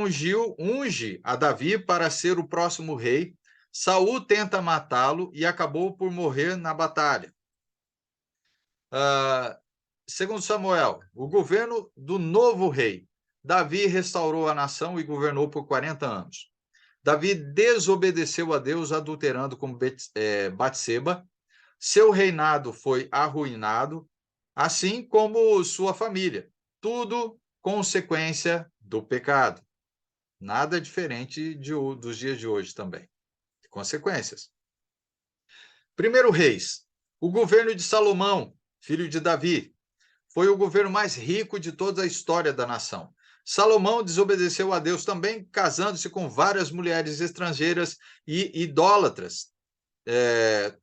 unge a Davi para ser o próximo rei. Saul tenta matá-lo e acabou por morrer na batalha. Segundo Samuel, o governo do novo rei. Davi restaurou a nação e governou por 40 anos. Davi desobedeceu a Deus, adulterando com Batseba. Seu reinado foi arruinado, assim como sua família. Tudo consequência do pecado. Nada diferente dos dias de hoje também. Consequências. Primeiro Reis. O governo de Salomão, filho de Davi, foi o governo mais rico de toda a história da nação. Salomão desobedeceu a Deus também, casando-se com várias mulheres estrangeiras e idólatras,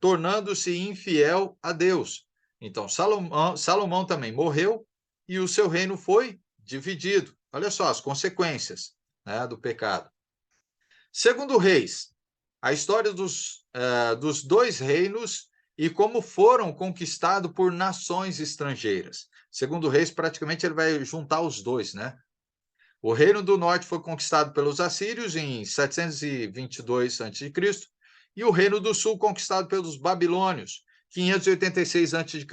tornando-se infiel a Deus. Então, Salomão também morreu e o seu reino foi dividido. Olha só as consequências, né, do pecado. Segundo Reis, a história dos dois reinos e como foram conquistados por nações estrangeiras. Segundo Reis, praticamente ele vai juntar os dois, né? O reino do norte foi conquistado pelos assírios em 722 a.C. e o reino do sul conquistado pelos babilônios, 586 a.C.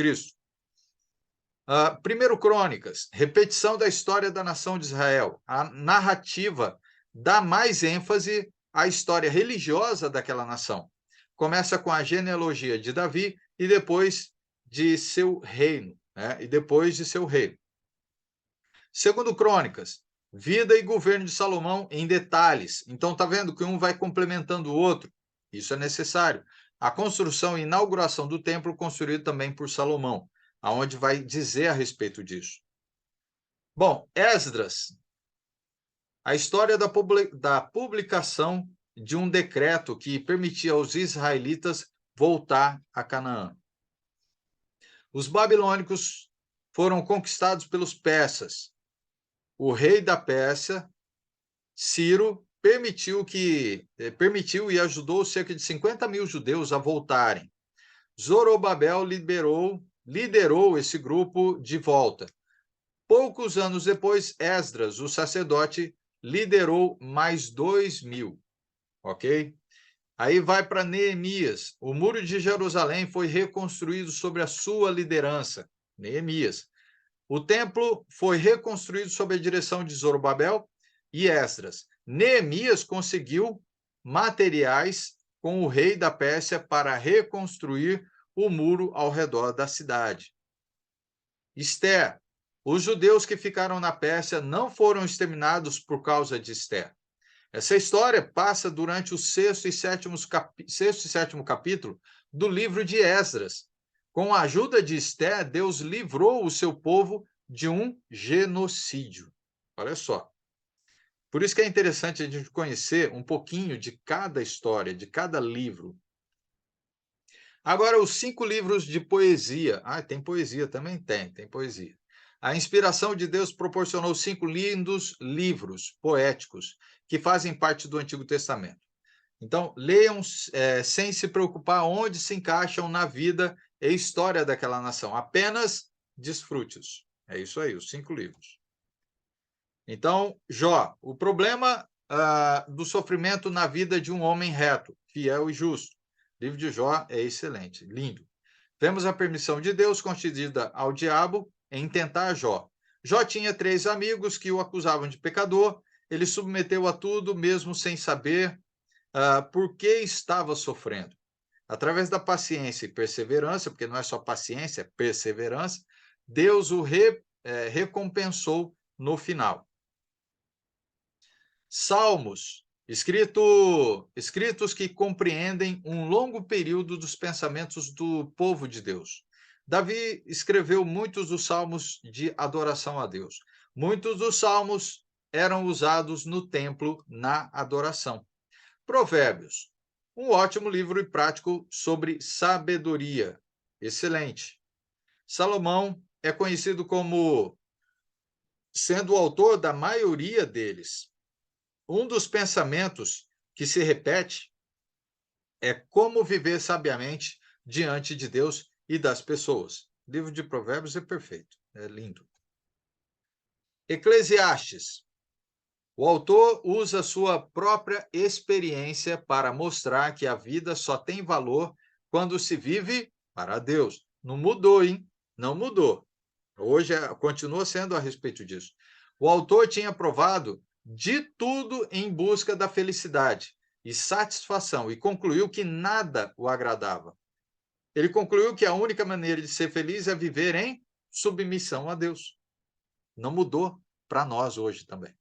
Primeiro Crônicas, repetição da história da nação de Israel. A narrativa dá mais ênfase à história religiosa daquela nação. Começa com a genealogia de Davi e depois de seu reino, né? Segundo Crônicas, vida e governo de Salomão em detalhes. Então, tá vendo que um vai complementando o outro. Isso é necessário. A construção e inauguração do templo construído também por Salomão, aonde vai dizer a respeito disso. Bom, Esdras, a história da publicação de um decreto que permitia aos israelitas voltar a Canaã. Os babilônicos foram conquistados pelos persas. O rei da Pérsia, Ciro, permitiu e ajudou cerca de 50 mil judeus a voltarem. Zorobabel liderou esse grupo de volta. Poucos anos depois, Esdras, o sacerdote, liderou mais 2.000, ok? Aí vai para Neemias. O muro de Jerusalém foi reconstruído sob a sua liderança, Neemias. O templo foi reconstruído sob a direção de Zorobabel e Esdras. Neemias conseguiu materiais com o rei da Pérsia para reconstruir o muro ao redor da cidade. Esther. Os judeus que ficaram na Pérsia não foram exterminados por causa de Esther. Essa história passa durante o sexto e sétimo capítulo do livro de Esdras. Com a ajuda de Esther, Deus livrou o seu povo de um genocídio. Olha só. Por isso que é interessante a gente conhecer um pouquinho de cada história, de cada livro. Agora, os 5 livros de poesia. Tem poesia também? Tem poesia. A inspiração de Deus proporcionou 5 lindos livros poéticos que fazem parte do Antigo Testamento. Então, leiam sem se preocupar onde se encaixam na vida e história daquela nação. Apenas desfrute-os. É isso aí, os 5 livros. Então, Jó, o problema do sofrimento na vida de um homem reto, fiel e justo. O livro de Jó é excelente, lindo. Vemos a permissão de Deus concedida ao diabo em tentar Jó. Jó tinha 3 amigos que o acusavam de pecador. Ele submeteu a tudo, mesmo sem saber por que estava sofrendo. Através da paciência e perseverança, porque não é só paciência, é perseverança, Deus o recompensou no final. Salmos, escritos que compreendem um longo período dos pensamentos do povo de Deus. Davi escreveu muitos dos salmos de adoração a Deus. Muitos dos salmos eram usados no templo na adoração. Provérbios, um ótimo livro e prático sobre sabedoria. Excelente. Salomão é conhecido como sendo o autor da maioria deles. Um dos pensamentos que se repete é como viver sabiamente diante de Deus e das pessoas. O livro de Provérbios é perfeito, é lindo. Eclesiastes. O autor usa sua própria experiência para mostrar que a vida só tem valor quando se vive para Deus. Não mudou, hein? Não mudou. Hoje continua sendo a respeito disso. O autor tinha provado de tudo em busca da felicidade e satisfação e concluiu que nada o agradava. Ele concluiu que a única maneira de ser feliz é viver em submissão a Deus. Não mudou para nós hoje também.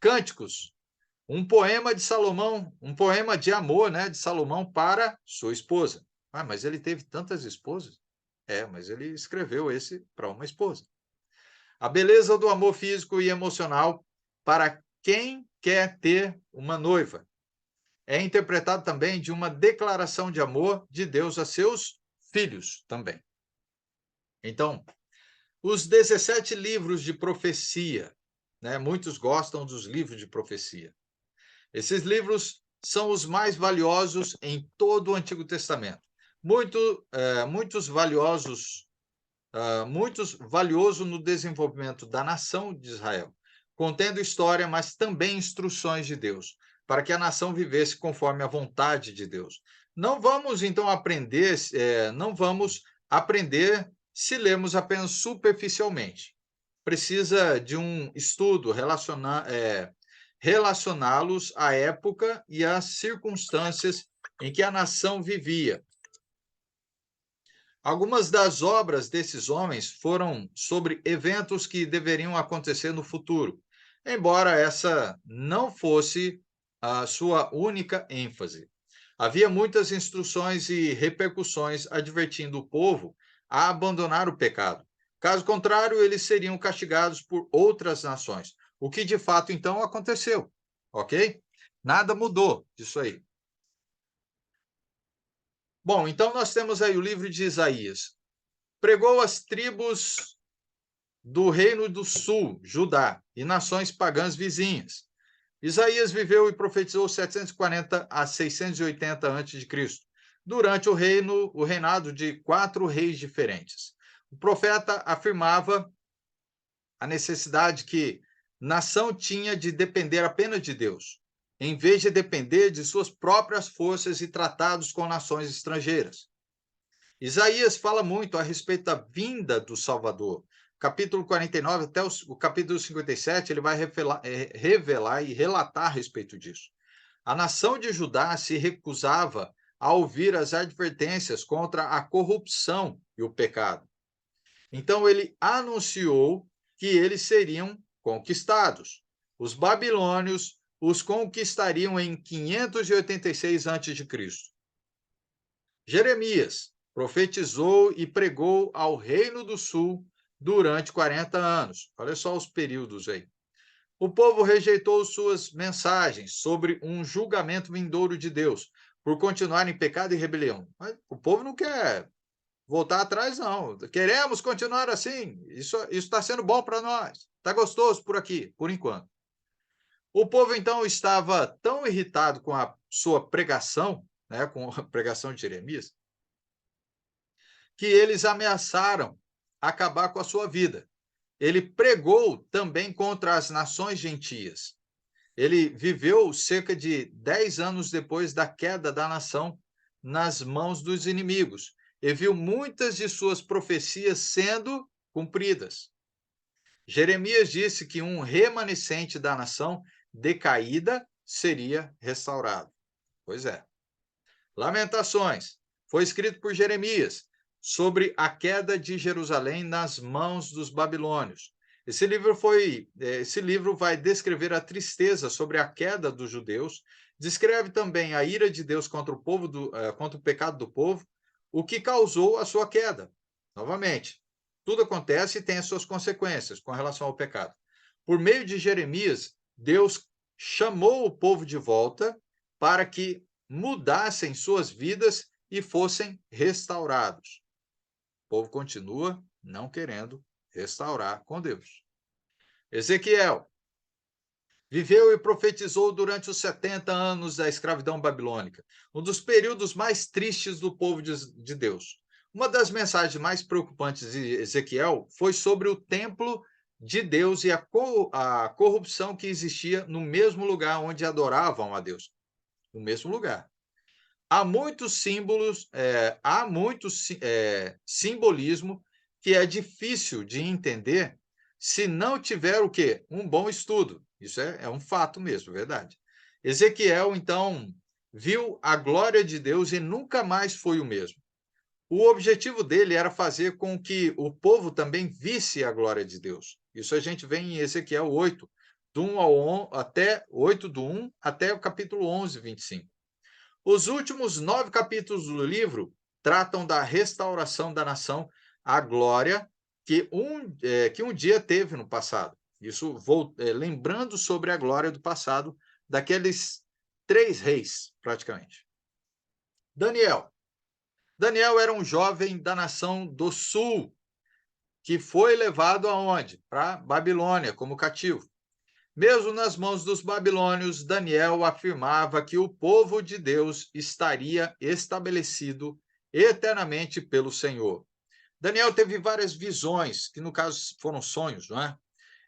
Cânticos, um poema de Salomão, um poema de amor, né, de Salomão para sua esposa. Ah, mas ele teve tantas esposas? É, mas ele escreveu esse para uma esposa. A beleza do amor físico e emocional para quem quer ter uma noiva. É interpretado também de uma declaração de amor de Deus a seus filhos também. Então, os 17 livros de profecia, né? Muitos gostam dos livros de profecia. Esses livros são os mais valiosos em todo o Antigo Testamento. Muitos valiosos no desenvolvimento da nação de Israel, contendo história, mas também instruções de Deus, para que a nação vivesse conforme a vontade de Deus. Não vamos, então, aprender se lermos apenas superficialmente. Precisa de um estudo, relacioná-los à época e às circunstâncias em que a nação vivia. Algumas das obras desses homens foram sobre eventos que deveriam acontecer no futuro, embora essa não fosse a sua única ênfase. Havia muitas instruções e repercussões advertindo o povo a abandonar o pecado. Caso contrário, eles seriam castigados por outras nações, o que de fato então aconteceu, ok? Nada mudou disso aí. Bom, então nós temos aí o livro de Isaías. Pregou às tribos do reino do sul, Judá, e nações pagãs vizinhas. Isaías viveu e profetizou 740 a 680 a.C., durante o reinado de 4 reis diferentes. O profeta afirmava a necessidade que nação tinha de depender apenas de Deus, em vez de depender de suas próprias forças e tratados com nações estrangeiras. Isaías fala muito a respeito da vinda do Salvador. Capítulo 49 até o capítulo 57, ele vai revelar e relatar a respeito disso. A nação de Judá se recusava a ouvir as advertências contra a corrupção e o pecado. Então, ele anunciou que eles seriam conquistados. Os babilônios os conquistariam em 586 a.C. Jeremias profetizou e pregou ao Reino do Sul durante 40 anos. Olha só os períodos aí. O povo rejeitou suas mensagens sobre um julgamento vindouro de Deus por continuar em pecado e rebelião. Mas o povo não quer voltar atrás, não. Queremos continuar assim. Isso está sendo bom para nós. Está gostoso por aqui, por enquanto. O povo, então, estava tão irritado com a sua pregação, né, com a pregação de Jeremias, que eles ameaçaram acabar com a sua vida. Ele pregou também contra as nações gentias. Ele viveu cerca de 10 anos depois da queda da nação nas mãos dos inimigos e viu muitas de suas profecias sendo cumpridas. Jeremias disse que um remanescente da nação decaída seria restaurado. Pois é. Lamentações foi escrito por Jeremias sobre a queda de Jerusalém nas mãos dos babilônios. Esse livro vai descrever a tristeza sobre a queda dos judeus, descreve também a ira de Deus contra o povo contra o pecado do povo, o que causou a sua queda. Novamente, tudo acontece e tem as suas consequências com relação ao pecado. Por meio de Jeremias, Deus chamou o povo de volta para que mudassem suas vidas e fossem restaurados. O povo continua não querendo restaurar com Deus. Ezequiel viveu e profetizou durante os 70 anos da escravidão babilônica, um dos períodos mais tristes do povo de Deus. Uma das mensagens mais preocupantes de Ezequiel foi sobre o templo de Deus e a corrupção que existia no mesmo lugar onde adoravam a Deus. No mesmo lugar. Há muitos símbolos, simbolismo que é difícil de entender se não tiver o quê? Um bom estudo. Isso é um fato mesmo, verdade. Ezequiel, então, viu a glória de Deus e nunca mais foi o mesmo. O objetivo dele era fazer com que o povo também visse a glória de Deus. Isso a gente vê em Ezequiel 8, do 1 até 8 do 1 até o capítulo 11, 25. Os últimos 9 capítulos do livro tratam da restauração da nação à glória que um dia teve no passado. Isso lembrando sobre a glória do passado daqueles 3 reis, praticamente. Daniel era um jovem da nação do sul, que foi levado aonde? Para Babilônia, como cativo. Mesmo nas mãos dos babilônios, Daniel afirmava que o povo de Deus estaria estabelecido eternamente pelo Senhor. Daniel teve várias visões, que no caso foram sonhos, não é?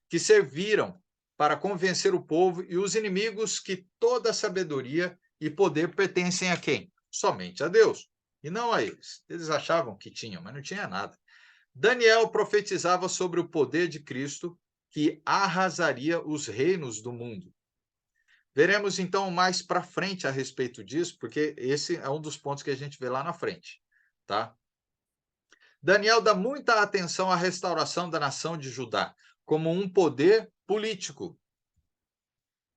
Que serviram para convencer o povo e os inimigos que toda sabedoria e poder pertencem a quem? Somente a Deus, e não a eles. Eles achavam que tinham, mas não tinha nada. Daniel profetizava sobre o poder de Cristo que arrasaria os reinos do mundo. Veremos então mais para frente a respeito disso, porque esse é um dos pontos que a gente vê lá na frente, tá? Daniel dá muita atenção à restauração da nação de Judá como um poder político.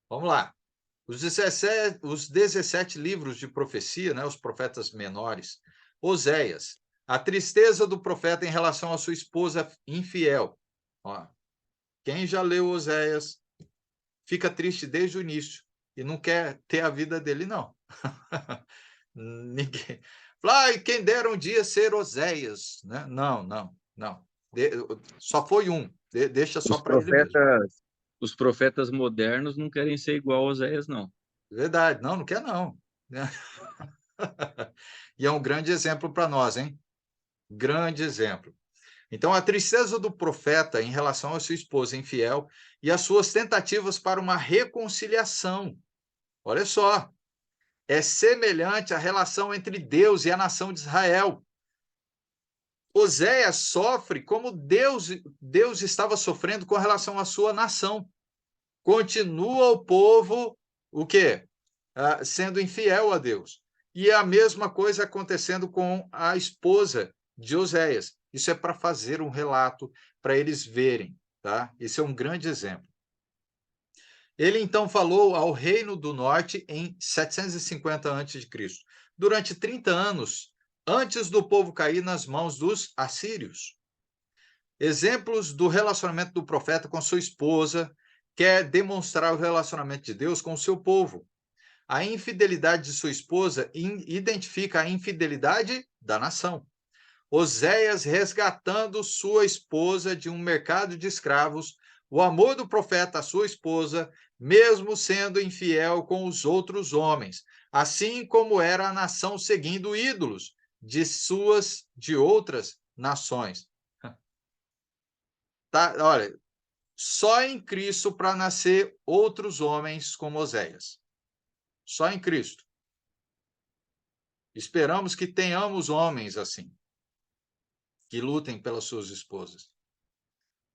Vamos lá. Os 17 livros de profecia, né, os profetas menores, Oséias, a tristeza do profeta em relação à sua esposa infiel. Ó, quem já leu Oséias fica triste desde o início e não quer ter a vida dele, não. Ninguém. E quem dera um dia ser Oséias, né? Não. Só foi um. Deixa só para ele mesmo. Os profetas modernos não querem ser igual a Oséias, não. Verdade. Não quer, não. E é um grande exemplo para nós, hein? Grande exemplo. Então, a tristeza do profeta em relação à sua esposa infiel e as suas tentativas para uma reconciliação. Olha só, é semelhante à relação entre Deus e a nação de Israel. Oséias sofre como Deus estava sofrendo com relação à sua nação. Continua o povo, o quê? Sendo infiel a Deus. E a mesma coisa acontecendo com a esposa de Oséias. Isso é para fazer um relato, para eles verem, tá? Esse é um grande exemplo. Ele, então, falou ao reino do norte em 750 a.C., durante 30 anos, antes do povo cair nas mãos dos assírios. Exemplos do relacionamento do profeta com sua esposa, quer demonstrar o relacionamento de Deus com o seu povo. A infidelidade de sua esposa identifica a infidelidade da nação. Oséias resgatando sua esposa de um mercado de escravos, o amor do profeta à sua esposa, mesmo sendo infiel com os outros homens, assim como era a nação seguindo ídolos de outras nações. Tá, olha, só em Cristo para nascer outros homens como Oséias. Só em Cristo. Esperamos que tenhamos homens assim, que lutem pelas suas esposas.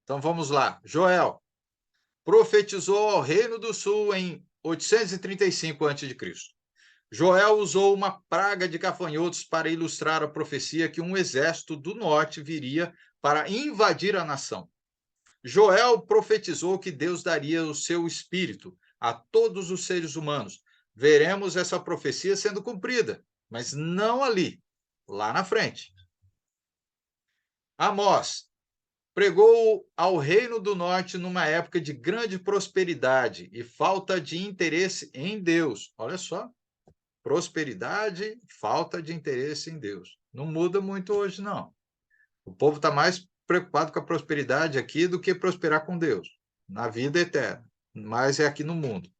Então vamos lá. Joel profetizou ao Reino do Sul em 835 a.C. Joel usou uma praga de gafanhotos para ilustrar a profecia que um exército do norte viria para invadir a nação. Joel profetizou que Deus daria o seu espírito a todos os seres humanos. Veremos essa profecia sendo cumprida, mas não ali, lá na frente. Amós pregou ao reino do norte numa época de grande prosperidade e falta de interesse em Deus. Olha só, prosperidade, falta de interesse em Deus. Não muda muito hoje, não. O povo está mais preocupado com a prosperidade aqui do que prosperar com Deus, na vida eterna, mas é aqui no mundo.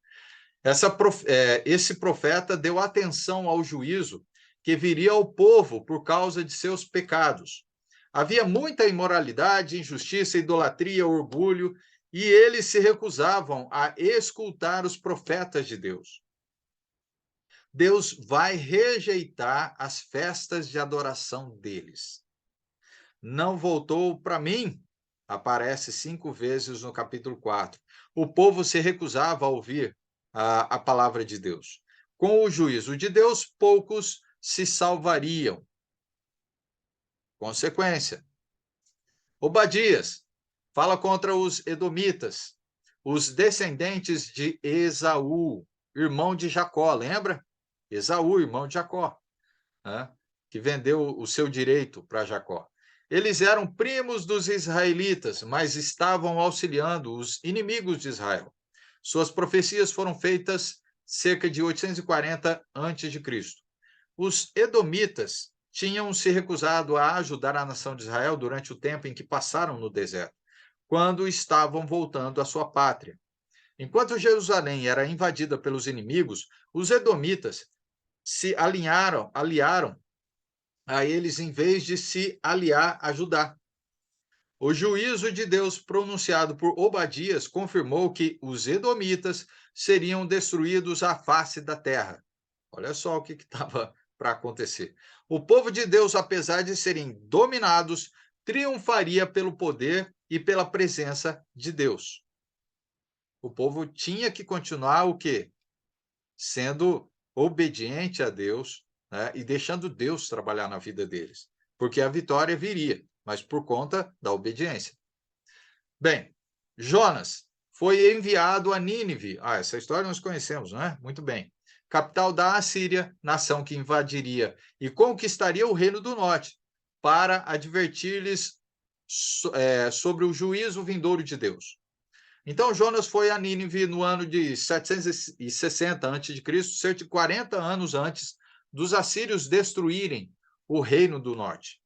Esse profeta deu atenção ao juízo que viria ao povo por causa de seus pecados. Havia muita imoralidade, injustiça, idolatria, orgulho, e eles se recusavam a escutar os profetas de Deus. Deus vai rejeitar as festas de adoração deles. Não voltou para mim, aparece 5 vezes no capítulo 4. O povo se recusava a ouvir a palavra de Deus. Com o juízo de Deus, poucos se salvariam. Consequência. Obadias fala contra os edomitas, os descendentes de Esaú, irmão de Jacó, lembra? Esaú, irmão de Jacó, né? Que vendeu o seu direito para Jacó. Eles eram primos dos israelitas, mas estavam auxiliando os inimigos de Israel. Suas profecias foram feitas cerca de 840 a.C. Os edomitas tinham se recusado a ajudar a nação de Israel durante o tempo em que passaram no deserto, quando estavam voltando à sua pátria. Enquanto Jerusalém era invadida pelos inimigos, os edomitas se aliaram a eles em vez de se aliar a Judá. O juízo de Deus pronunciado por Obadias confirmou que os edomitas seriam destruídos à face da terra. Olha só o que estava para acontecer. O povo de Deus, apesar de serem dominados, triunfaria pelo poder e pela presença de Deus. O povo tinha que continuar o quê? Sendo obediente a Deus, né, e deixando Deus trabalhar na vida deles, porque a vitória viria, mas por conta da obediência. Bem, Jonas foi enviado a Nínive. Essa história nós conhecemos, não é? Muito bem. Capital da Assíria, nação que invadiria e conquistaria o reino do norte, para advertir-lhes sobre o juízo vindouro de Deus. Então, Jonas foi a Nínive no ano de 760 a.C., cerca de 40 anos antes dos assírios destruírem o reino do norte.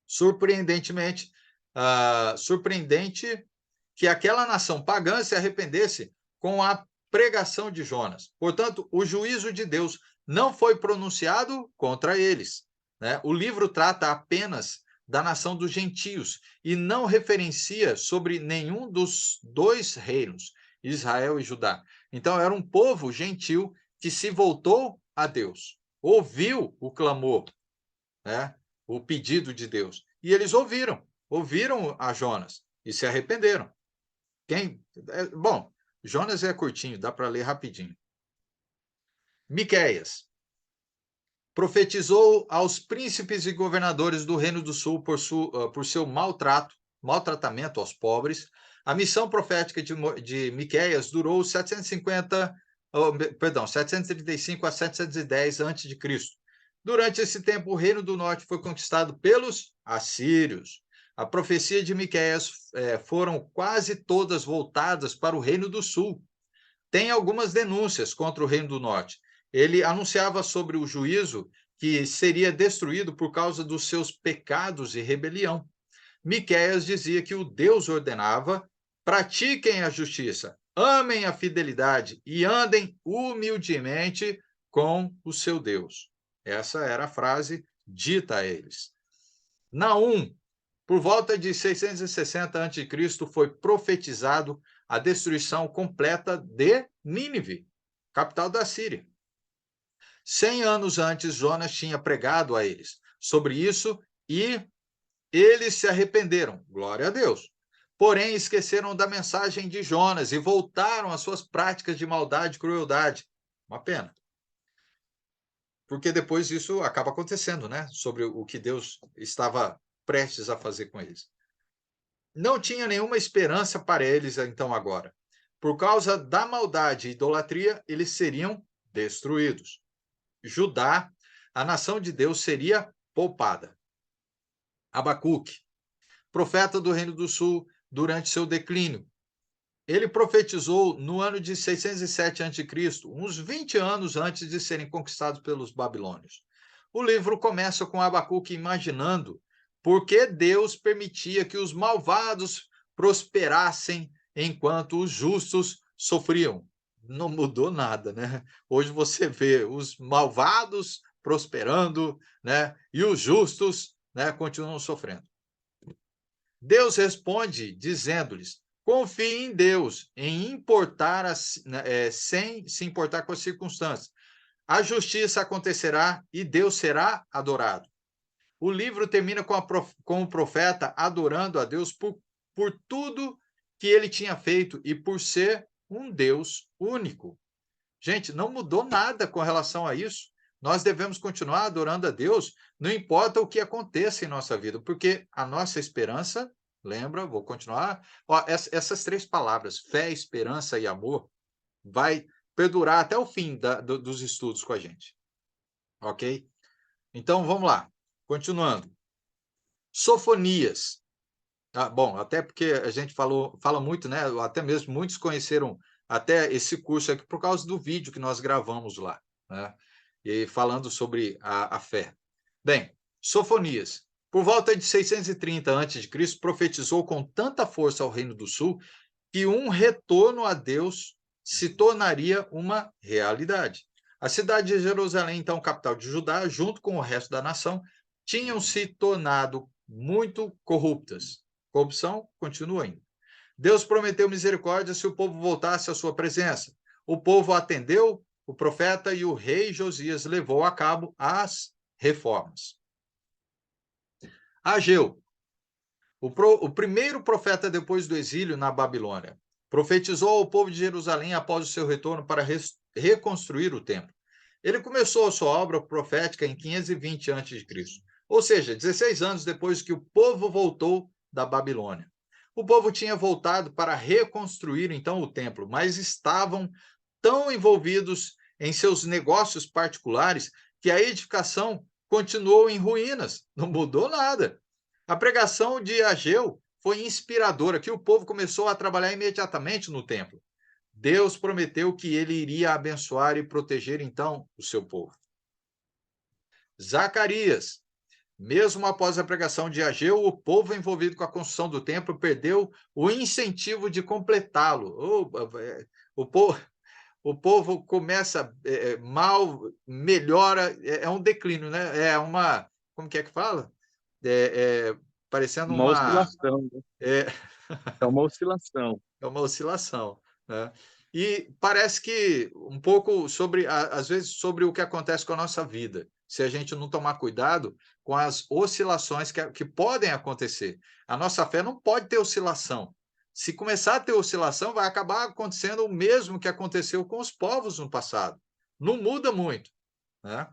Surpreendente que aquela nação pagã se arrependesse com a pregação de Jonas. Portanto, o juízo de Deus não foi pronunciado contra eles, né? O livro trata apenas da nação dos gentios e não referencia sobre nenhum dos dois reinos, Israel e Judá. Então, era um povo gentil que se voltou a Deus, ouviu o clamor, né? O pedido de Deus. E eles ouviram a Jonas e se arrependeram. Bom, Jonas é curtinho, dá para ler rapidinho. Miqueias profetizou aos príncipes e governadores do Reino do Sul por seu maltratamento aos pobres. A missão profética de Miqueias durou 735 a 710 a.C. Durante esse tempo, o Reino do Norte foi conquistado pelos assírios. A profecia de Miqueias foram quase todas voltadas para o Reino do Sul. Tem algumas denúncias contra o Reino do Norte. Ele anunciava sobre o juízo que seria destruído por causa dos seus pecados e rebelião. Miqueias dizia que o Deus ordenava: pratiquem a justiça, amem a fidelidade e andem humildemente com o seu Deus. Essa era a frase dita a eles. Naum, por volta de 660 a.C., foi profetizado a destruição completa de Nínive, capital da Síria. 100 anos antes, Jonas tinha pregado a eles sobre isso e eles se arrependeram, glória a Deus. Porém, esqueceram da mensagem de Jonas e voltaram às suas práticas de maldade e crueldade. Uma pena. porque depois isso acaba acontecendo, né? Sobre o que Deus estava prestes a fazer com eles. Não tinha nenhuma esperança para eles, então, agora. Por causa da maldade e idolatria, eles seriam destruídos. Judá, a nação de Deus, seria poupada. Abacuque, profeta do Reino do Sul, durante seu declínio. Ele profetizou no ano de 607 a.C., uns 20 anos antes de serem conquistados pelos babilônios. O livro começa com Abacuque imaginando por que Deus permitia que os malvados prosperassem enquanto os justos sofriam. Não mudou nada, né? Hoje você vê os malvados prosperando, né? E os justos, né, continuam sofrendo. Deus responde dizendo-lhes: confie em Deus, sem se importar com as circunstâncias. A justiça acontecerá e Deus será adorado. O livro termina com o profeta adorando a Deus por tudo que ele tinha feito e por ser um Deus único. Gente, não mudou nada com relação a isso. Nós devemos continuar adorando a Deus, não importa o que aconteça em nossa vida, porque a nossa esperança, lembra, vou continuar, essas 3 palavras, fé, esperança e amor, vai perdurar até o fim dos estudos com a gente. Ok? Então, vamos lá. Continuando. Sofonias. Bom, até porque a gente fala muito, né? Até mesmo muitos conheceram até esse curso aqui por causa do vídeo que nós gravamos lá, né? E falando sobre a fé. Bem, Sofonias. Por volta de 630 a.C., profetizou com tanta força ao Reino do Sul que um retorno a Deus se tornaria uma realidade. A cidade de Jerusalém, então capital de Judá, junto com o resto da nação, tinham se tornado muito corruptas. Corrupção continua ainda. Deus prometeu misericórdia se o povo voltasse à sua presença. O povo atendeu o profeta e o rei Josias levou a cabo as reformas. Ageu, o primeiro profeta depois do exílio na Babilônia, profetizou ao povo de Jerusalém após o seu retorno para reconstruir o templo. Ele começou a sua obra profética em 520 a.C., ou seja, 16 anos depois que o povo voltou da Babilônia. O povo tinha voltado para reconstruir, então, o templo, mas estavam tão envolvidos em seus negócios particulares que a edificação continuou em ruínas, não mudou nada. A pregação de Ageu foi inspiradora, que o povo começou a trabalhar imediatamente no templo. Deus prometeu que ele iria abençoar e proteger, então, o seu povo. Zacarias. Mesmo após a pregação de Ageu, o povo envolvido com a construção do templo perdeu o incentivo de completá-lo. O povo começa mal, melhora, é um declínio, né? É uma, como que fala? Parecendo uma oscilação. Né? É uma oscilação. É uma oscilação, né? E parece que um pouco sobre, às vezes, sobre o que acontece com a nossa vida, se a gente não tomar cuidado com as oscilações que podem acontecer. A nossa fé não pode ter oscilação. Se começar a ter oscilação, vai acabar acontecendo o mesmo que aconteceu com os povos no passado. Não muda muito, né?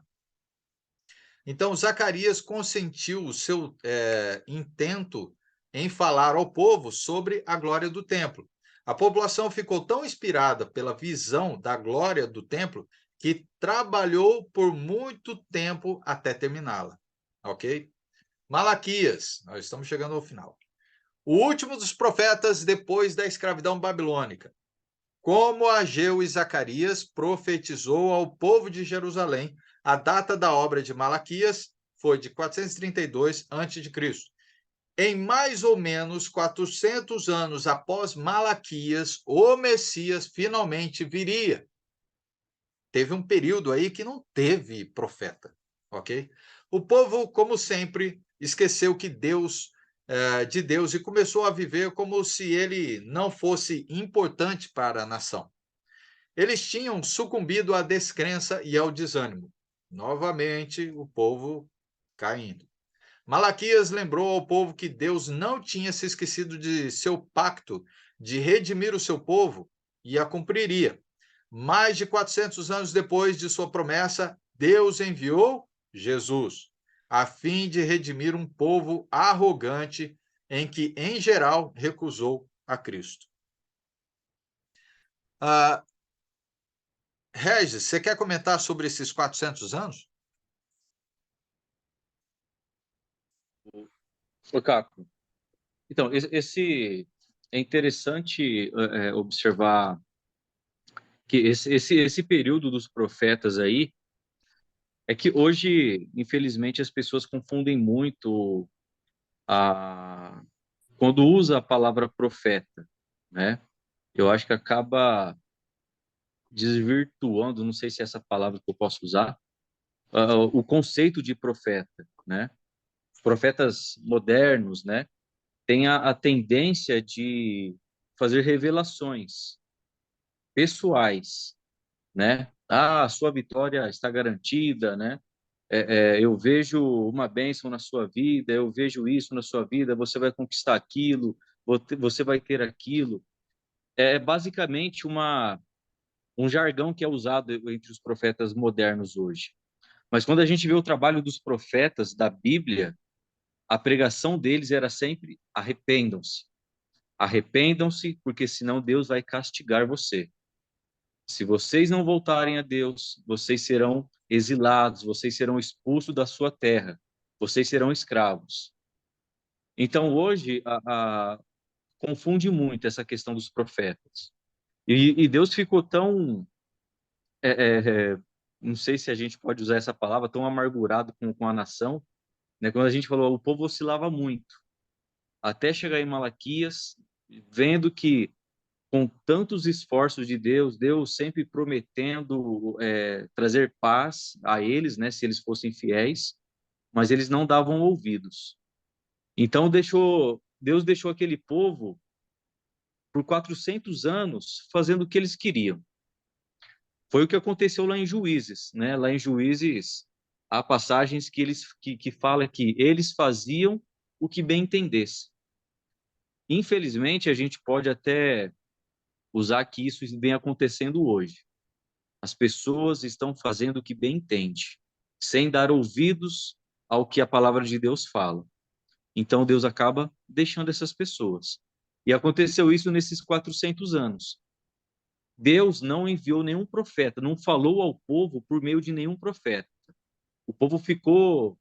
Então, Zacarias consentiu o seu intento em falar ao povo sobre a glória do templo. A população ficou tão inspirada pela visão da glória do templo que trabalhou por muito tempo até terminá-la. Ok? Malaquias, nós estamos chegando ao final. O último dos profetas depois da escravidão babilônica. Como Ageu e Zacarias profetizou ao povo de Jerusalém, a data da obra de Malaquias foi de 432 a.C. Em mais ou menos 400 anos após Malaquias, o Messias finalmente viria. Teve um período aí que não teve profeta, ok? O povo, como sempre, esqueceu de Deus e começou a viver como se ele não fosse importante para a nação. Eles tinham sucumbido à descrença e ao desânimo. Novamente, o povo caindo. Malaquias lembrou ao povo que Deus não tinha se esquecido de seu pacto de redimir o seu povo e a cumpriria. Mais de 400 anos depois de sua promessa, Deus enviou Jesus, a fim de redimir um povo arrogante em que, em geral, recusou a Cristo. Regis, você quer comentar sobre esses 400 anos? Ô, Caco, então, é interessante observar que esse período dos profetas aí, é que hoje, infelizmente, as pessoas confundem muito quando usa a palavra profeta, né? Eu acho que acaba desvirtuando, não sei se é essa palavra que eu posso usar, o conceito de profeta, né? Os profetas modernos, né, têm a tendência de fazer revelações pessoais, né? Ah, a sua vitória está garantida, né? Eu vejo uma bênção na sua vida, eu vejo isso na sua vida, você vai conquistar aquilo, você vai ter aquilo. É basicamente um jargão que é usado entre os profetas modernos hoje. Mas quando a gente vê o trabalho dos profetas da Bíblia, a pregação deles era sempre: arrependam-se. Arrependam-se, porque senão Deus vai castigar você. Se vocês não voltarem a Deus, vocês serão exilados, vocês serão expulsos da sua terra, vocês serão escravos. Então, hoje, confunde muito essa questão dos profetas. E Deus ficou tão, não sei se a gente pode usar essa palavra, tão amargurado com a nação, né? Quando a gente falou, o povo oscilava muito, até chegar em Malaquias, vendo que com tantos esforços de Deus, Deus sempre prometendo trazer paz a eles, né, se eles fossem fiéis, mas eles não davam ouvidos. Então Deus deixou aquele povo por 400 anos fazendo o que eles queriam. Foi o que aconteceu lá em Juízes, né? Lá em Juízes há passagens que fala que eles faziam o que bem entendesse. Infelizmente, a gente pode até usar que isso vem acontecendo hoje. As pessoas estão fazendo o que bem entende, sem dar ouvidos ao que a palavra de Deus fala. Então, Deus acaba deixando essas pessoas. E aconteceu isso nesses 400 anos. Deus não enviou nenhum profeta, não falou ao povo por meio de nenhum profeta. O povo ficou...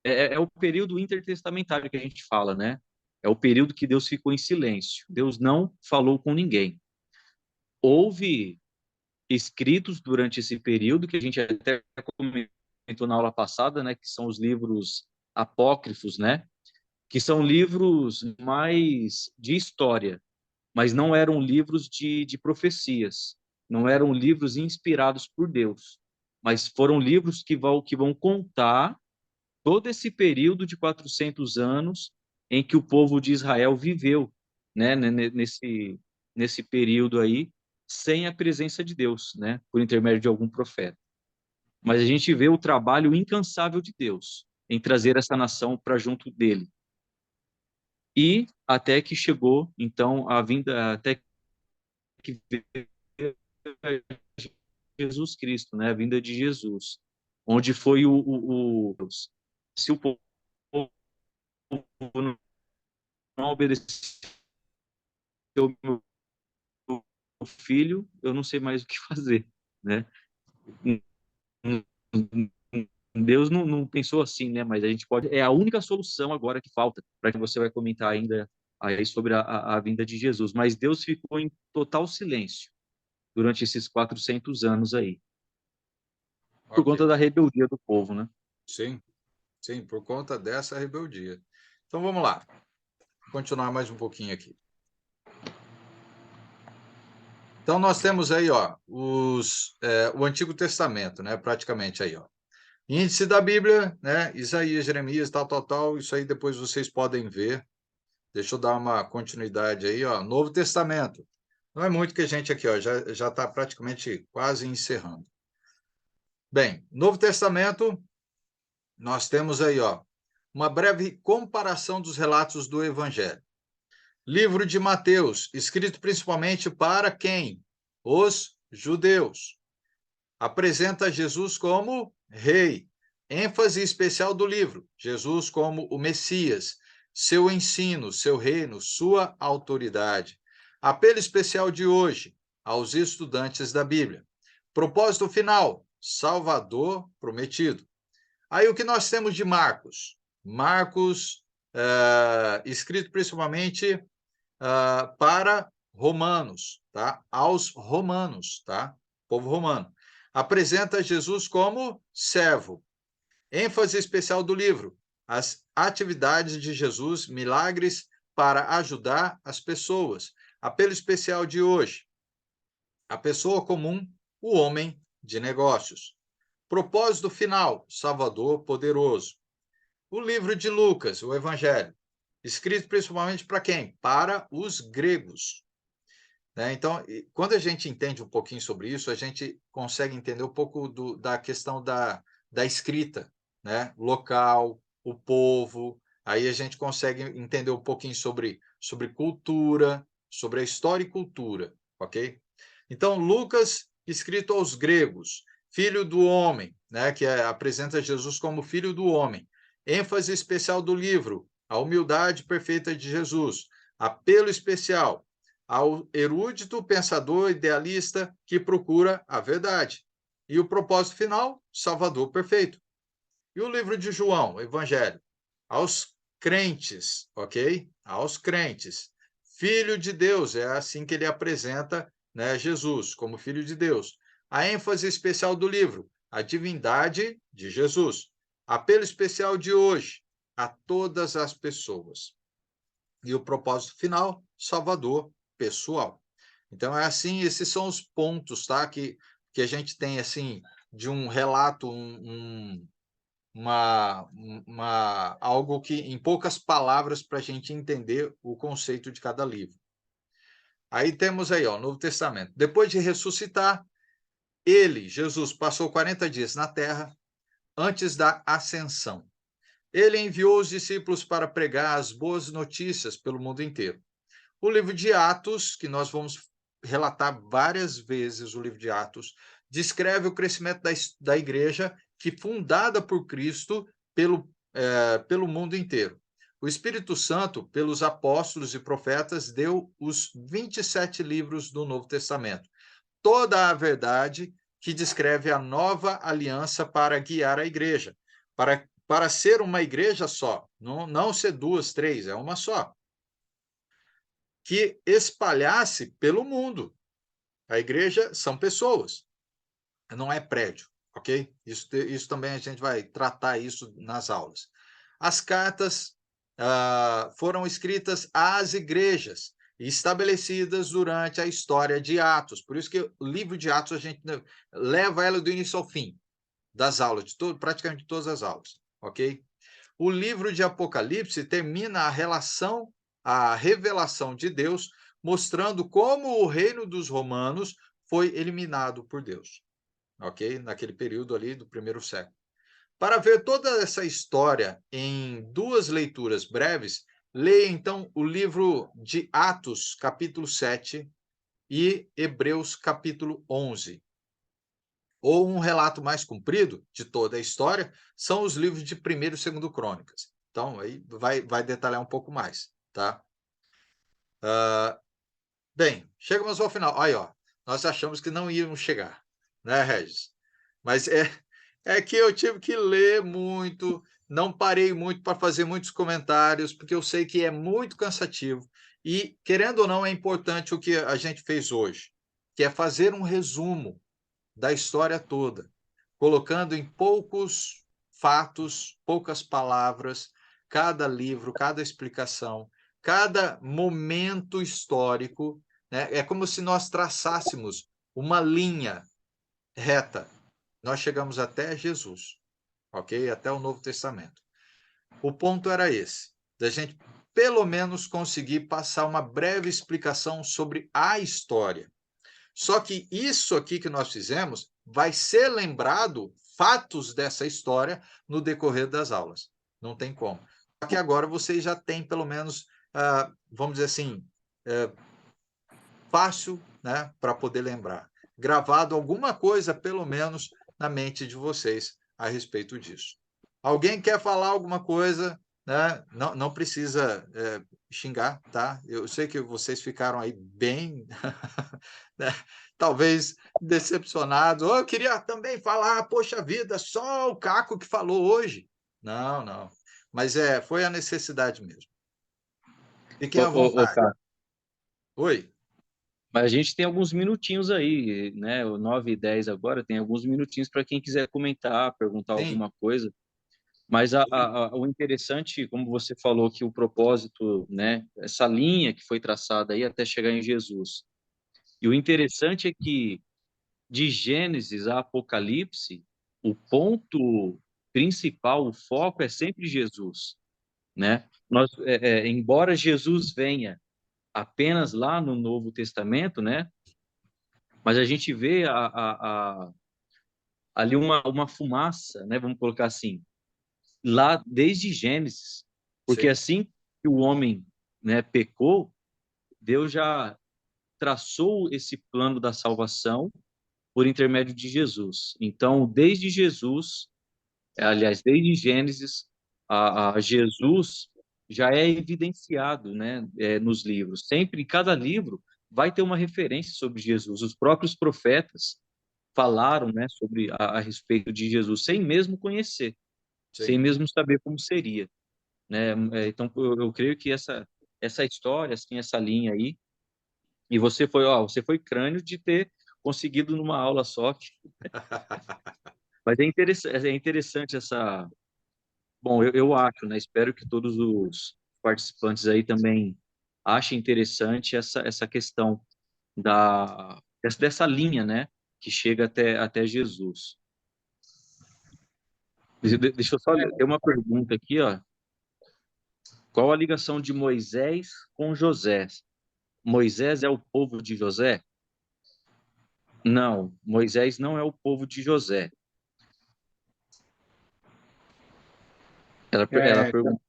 É o período intertestamentário que a gente fala, né? É o período que Deus ficou em silêncio. Deus não falou com ninguém. Houve escritos durante esse período, que a gente até comentou na aula passada, né? Que são os livros apócrifos, né? Que são livros mais de história, mas não eram livros de profecias, não eram livros inspirados por Deus, mas foram livros que vão contar todo esse período de 400 anos em que o povo de Israel viveu, né, nesse período aí, sem a presença de Deus, né, por intermédio de algum profeta. Mas a gente vê o trabalho incansável de Deus em trazer essa nação para junto dele. E até que chegou, então, a vinda, até que veio Jesus Cristo, né, a vinda de Jesus, onde foi se o povo não obedeceu o meu filho, eu não sei mais o que fazer, né? Deus não pensou assim, né? Mas a gente pode... É a única solução agora que falta, para que você vai comentar ainda aí sobre a vinda de Jesus. Mas Deus ficou em total silêncio durante esses 400 anos aí, por conta da rebeldia do povo, né? Sim, sim, por conta dessa rebeldia. Então, vamos lá. Vou continuar mais um pouquinho aqui. Então, nós temos aí, ó, o Antigo Testamento, né? Praticamente aí, ó. Índice da Bíblia, né? Isaías, Jeremias, tal. Isso aí depois vocês podem ver. Deixa eu dar uma continuidade aí, ó. Novo Testamento. Não é muito que a gente aqui, ó, já está praticamente quase encerrando. Bem, Novo Testamento, nós temos aí, ó, uma breve comparação dos relatos do Evangelho. Livro de Mateus, escrito principalmente para quem? Os judeus. Apresenta Jesus como Rei. Ênfase especial do livro. Jesus como o Messias. Seu ensino, seu reino, sua autoridade. Apelo especial de hoje aos estudantes da Bíblia. Propósito final, Salvador prometido. Aí o que nós temos de Marcos? Marcos, escrito principalmente para romanos, tá? Aos romanos, tá? Povo romano. Apresenta Jesus como servo. ênfase especial do livro, as atividades de Jesus, milagres para ajudar as pessoas. Apelo especial de hoje, a pessoa comum, o homem de negócios. Propósito final, Salvador poderoso. O livro de Lucas, o Evangelho, escrito principalmente para quem? Para os gregos. Então, quando a gente entende um pouquinho sobre isso, a gente consegue entender um pouco da questão da escrita, né? Local, o povo, aí a gente consegue entender um pouquinho sobre cultura, sobre a história e cultura, ok? Então, Lucas, escrito aos gregos, filho do homem, né? Que apresenta Jesus como filho do homem. ênfase especial do livro, a humildade perfeita de Jesus. Apelo especial ao erudito, pensador, idealista que procura a verdade. E o propósito final, Salvador perfeito. E o livro de João, o Evangelho, aos crentes, ok? Aos crentes. Filho de Deus, é assim que ele apresenta, né, Jesus, como Filho de Deus. A ênfase especial do livro, a divindade de Jesus. Apelo especial de hoje, a todas as pessoas. E o propósito final, Salvador pessoal. Então, é assim, esses são os pontos, tá? Que a gente tem, assim, de um relato, algo que, em poucas palavras, para a gente entender o conceito de cada livro. Aí temos aí, ó, Novo Testamento. Depois de ressuscitar, ele, Jesus, passou 40 dias na terra antes da ascensão. Ele enviou os discípulos para pregar as boas notícias pelo mundo inteiro. O livro de Atos, que nós vamos relatar várias vezes, o livro de Atos, descreve o crescimento da igreja, que fundada por Cristo pelo mundo inteiro. O Espírito Santo, pelos apóstolos e profetas, deu os 27 livros do Novo Testamento. Toda a verdade que descreve a nova aliança para guiar a igreja, para ser uma igreja só, não ser duas, três, é uma só, que espalhasse pelo mundo. A igreja são pessoas, não é prédio, ok? Isso também a gente vai tratar isso nas aulas. As cartas foram escritas às igrejas, estabelecidas durante a história de Atos. Por isso que o livro de Atos a gente leva ela do início ao fim das aulas, praticamente todas as aulas, ok? O livro de Apocalipse termina a revelação de Deus, mostrando como o reino dos romanos foi eliminado por Deus, ok? Naquele período ali do primeiro século. Para ver toda essa história em 2 leituras breves, leia então o livro de Atos, capítulo 7, e Hebreus, capítulo 11. Ou um relato mais comprido de toda a história são os livros de 1º e 2º Crônicas. Então, aí vai detalhar um pouco mais, tá? Bem, chegamos ao final. Aí, ó, nós achamos que não íamos chegar, né, Regis? Mas é que eu tive que ler muito, não parei muito para fazer muitos comentários, porque eu sei que é muito cansativo. E, querendo ou não, é importante o que a gente fez hoje, que é fazer um resumo da história toda, colocando em poucos fatos, poucas palavras, cada livro, cada explicação, cada momento histórico, né? É como se nós traçássemos uma linha reta. Nós chegamos até Jesus, ok? Até o Novo Testamento. O ponto era esse, da gente pelo menos conseguir passar uma breve explicação sobre a história. Só que isso aqui que nós fizemos vai ser lembrado fatos dessa história no decorrer das aulas. Não tem como. Só que agora vocês já têm pelo menos, vamos dizer assim, fácil, né, para poder lembrar. Gravado alguma coisa, pelo menos, na mente de vocês a respeito disso. Alguém quer falar alguma coisa, né? Não precisa xingar, tá? Eu sei que vocês ficaram aí bem, né? Talvez decepcionados. Oh, eu queria também falar, poxa vida, só o Caco que falou hoje. Não. Mas foi a necessidade mesmo. Fiquem à vontade. Cara, Oi. mas a gente tem alguns minutinhos aí, né? O 9h10 agora, tem alguns minutinhos para quem quiser comentar, perguntar Sim. alguma coisa. Mas o interessante, como você falou, que o propósito, né? Essa linha que foi traçada aí até chegar em Jesus. E o interessante é que de Gênesis a Apocalipse, o ponto principal, o foco é sempre Jesus, né? Embora Jesus venha apenas lá no Novo Testamento, né? Mas a gente vê ali uma fumaça, né? Vamos colocar assim, lá desde Gênesis, porque Sim. assim que o homem, né, pecou, Deus já traçou esse plano da salvação por intermédio de Jesus. Então, desde Jesus, aliás, desde Gênesis, a Jesus já é evidenciado, né, nos livros. Sempre, em cada livro, vai ter uma referência sobre Jesus. Os próprios profetas falaram, né, sobre a respeito de Jesus, sem mesmo conhecer, Sim. sem mesmo saber como seria, né? Então, eu creio que essa história, assim, essa linha aí, e você foi crânio de ter conseguido numa aula só. Mas é interessante essa. Bom, eu acho, né? Espero que todos os participantes aí também achem interessante essa questão dessa linha, né? Que chega até Jesus. Deixa eu só ter uma pergunta aqui, ó. Qual a ligação de Moisés com José? Moisés é o povo de José? Não, Moisés não é o povo de José. Ela pergunta.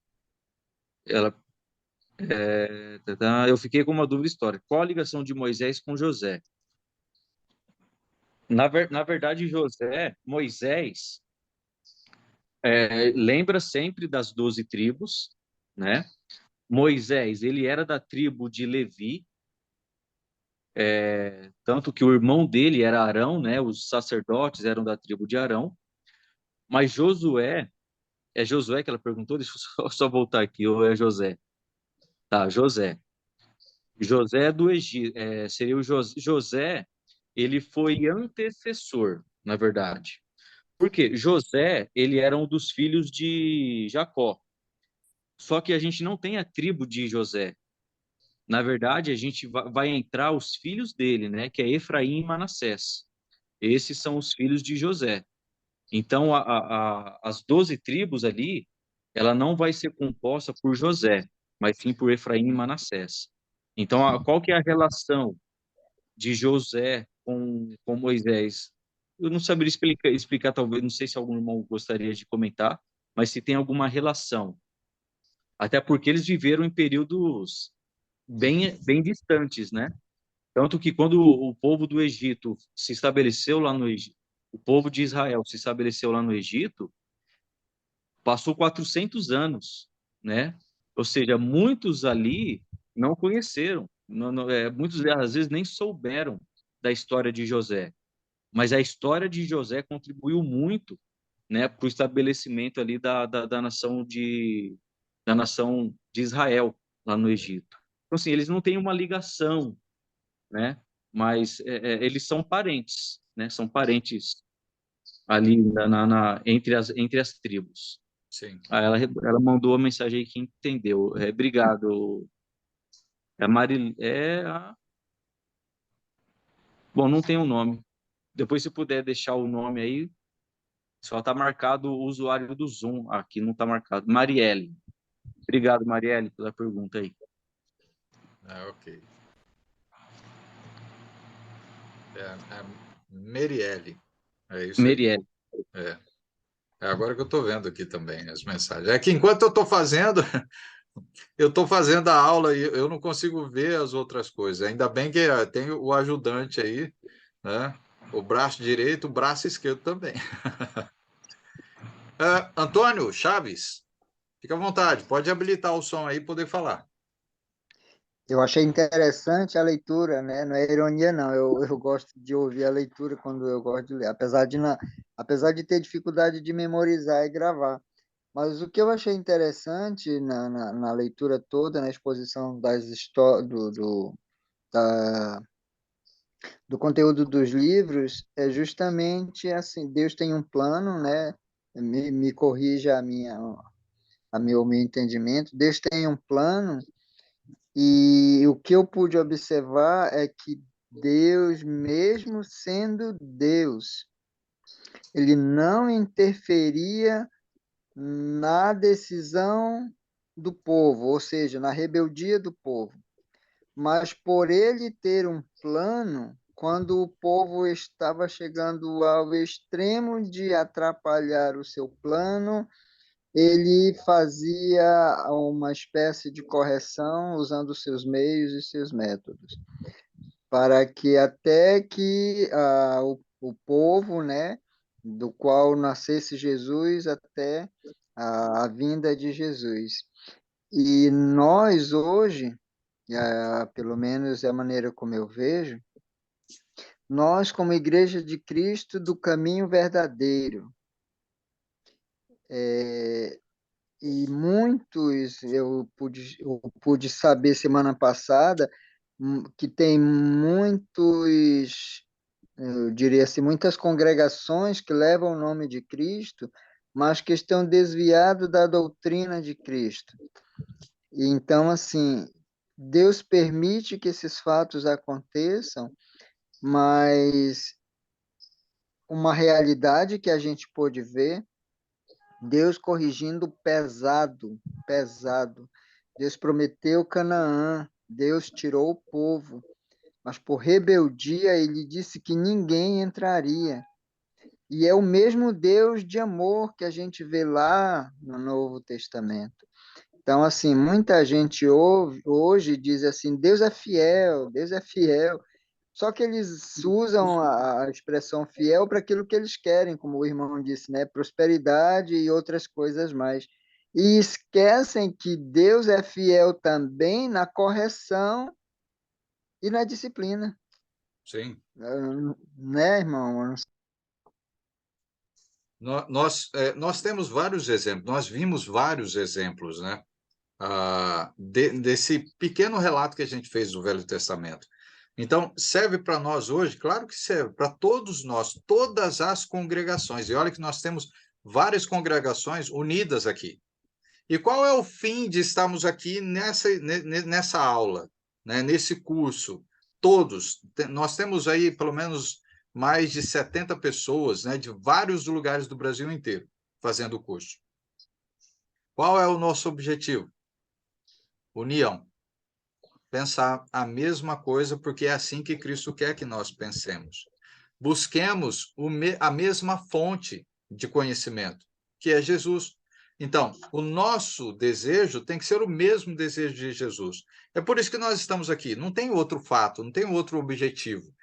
Eu fiquei com uma dúvida histórica. Qual a ligação de Moisés com José? Na verdade, Moisés, lembra sempre das 12 tribos, né? Moisés, ele era da tribo de Levi, tanto que o irmão dele era Arão, né? Os sacerdotes eram da tribo de Arão. Mas Josué, é Josué que ela perguntou? Deixa eu só voltar aqui, ou é José? Tá, José. José do Egito, seria o José, ele foi antecessor, na verdade. Porque José, ele era um dos filhos de Jacó. Só que a gente não tem a tribo de José. Na verdade, a gente vai entrar os filhos dele, né? Que é Efraim e Manassés. Esses são os filhos de José. Então, as 12 tribos ali, ela não vai ser composta por José, mas sim por Efraim e Manassés. Então, qual que é a relação de José com Moisés? Eu não saberia explicar, talvez, não sei se algum irmão gostaria de comentar, mas se tem alguma relação. Até porque eles viveram em períodos bem distantes, né? Tanto que quando o povo do Egito se estabeleceu lá no Egito, o povo de Israel se estabeleceu lá no Egito, passou 400 anos, né? Ou seja, muitos ali não conheceram, muitos às vezes nem souberam da história de José, mas a história de José contribuiu muito, né, para o estabelecimento ali da nação de Israel lá no Egito. Então, assim, eles não têm uma ligação, né? Mas eles são parentes, né? São parentes ali entre as tribos. Sim. Ela mandou a mensagem aí que entendeu. Obrigado. Bom, não tem um nome. Depois, se puder deixar o nome aí, só está marcado o usuário do Zoom. Aqui não está marcado. Marielle. Obrigado, Marielle, pela pergunta aí. Ok. Merielle. É isso aí. Merielle. Agora que eu estou vendo aqui também as mensagens. É que enquanto eu estou fazendo, a aula e eu não consigo ver as outras coisas. Ainda bem que tem o ajudante aí, né? O braço direito, o braço esquerdo também. Antônio Chaves, fica à vontade, pode habilitar o som aí e poder falar. Eu achei interessante a leitura, né? Não é ironia, não. Eu gosto de ouvir a leitura quando eu gosto de ler, apesar de ter dificuldade de memorizar e gravar. Mas o que eu achei interessante na leitura toda, na exposição das da, do conteúdo dos livros, é justamente assim, Deus tem um plano, né? Me corrija o meu entendimento. Deus tem um plano e o que eu pude observar é que Deus, mesmo sendo Deus, ele não interferia na decisão do povo, ou seja, na rebeldia do povo. Mas por ele ter um plano, quando o povo estava chegando ao extremo de atrapalhar o seu plano, ele fazia uma espécie de correção usando seus meios e seus métodos, para que até que o povo, né, do qual nascesse Jesus até a vinda de Jesus. E nós hoje, pelo menos é a maneira como eu vejo, nós como Igreja de Cristo do caminho verdadeiro, e muitos eu pude saber semana passada que tem muitos, eu diria assim, muitas congregações que levam o nome de Cristo, mas que estão desviados da doutrina de Cristo. E então, assim, Deus permite que esses fatos aconteçam, mas uma realidade que a gente pôde ver, Deus corrigindo pesado, pesado. Deus prometeu Canaã, Deus tirou o povo, mas por rebeldia ele disse que ninguém entraria. E é o mesmo Deus de amor que a gente vê lá no Novo Testamento. Então, assim, muita gente ouve, hoje diz assim, Deus é fiel, Deus é fiel. Só que eles usam a expressão fiel para aquilo que eles querem, como o irmão disse, né? Prosperidade e outras coisas mais. E esquecem que Deus é fiel também na correção e na disciplina. Sim. Né, irmão? Nós temos vários exemplos, nós vimos vários exemplos, né? Desse pequeno relato que a gente fez do Velho Testamento. Então, serve para nós hoje? Claro que serve, para todos nós, todas as congregações. E olha que nós temos várias congregações unidas aqui. E qual é o fim de estarmos aqui nessa aula, né? Nesse curso? Todos. Nós temos aí, pelo menos, mais de 70 pessoas, né? De vários lugares do Brasil inteiro fazendo o curso. Qual é o nosso objetivo? União. Pensar a mesma coisa, porque é assim que Cristo quer que nós pensemos. Busquemos a mesma fonte de conhecimento, que é Jesus. Então, o nosso desejo tem que ser o mesmo desejo de Jesus. É por isso que nós estamos aqui. Não tem outro fato, não tem outro objetivo.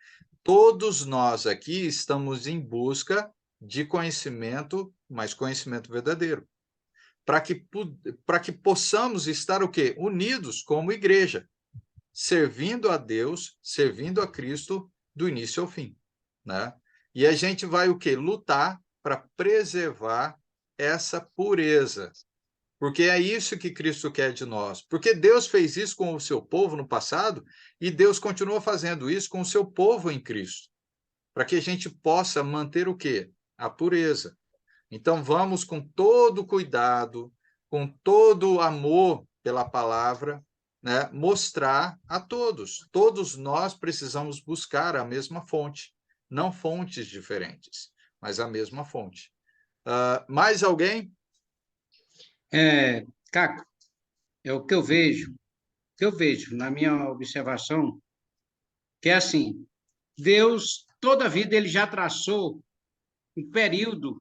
Todos nós aqui estamos em busca de conhecimento, mas conhecimento verdadeiro. Para que possamos estar o quê? Unidos como igreja, servindo a Deus, servindo a Cristo do início ao fim, né? E a gente vai o quê? Lutar para preservar essa pureza, porque é isso que Cristo quer de nós. Porque Deus fez isso com o seu povo no passado e Deus continua fazendo isso com o seu povo em Cristo, para que a gente possa manter o quê? A pureza. Então vamos com todo cuidado, com todo amor pela palavra, né, mostrar a todos. Todos nós precisamos buscar a mesma fonte, não fontes diferentes, mas a mesma fonte. Mais alguém? Caco, é o que eu vejo na minha observação, que é assim, Deus, toda a vida, ele já traçou um período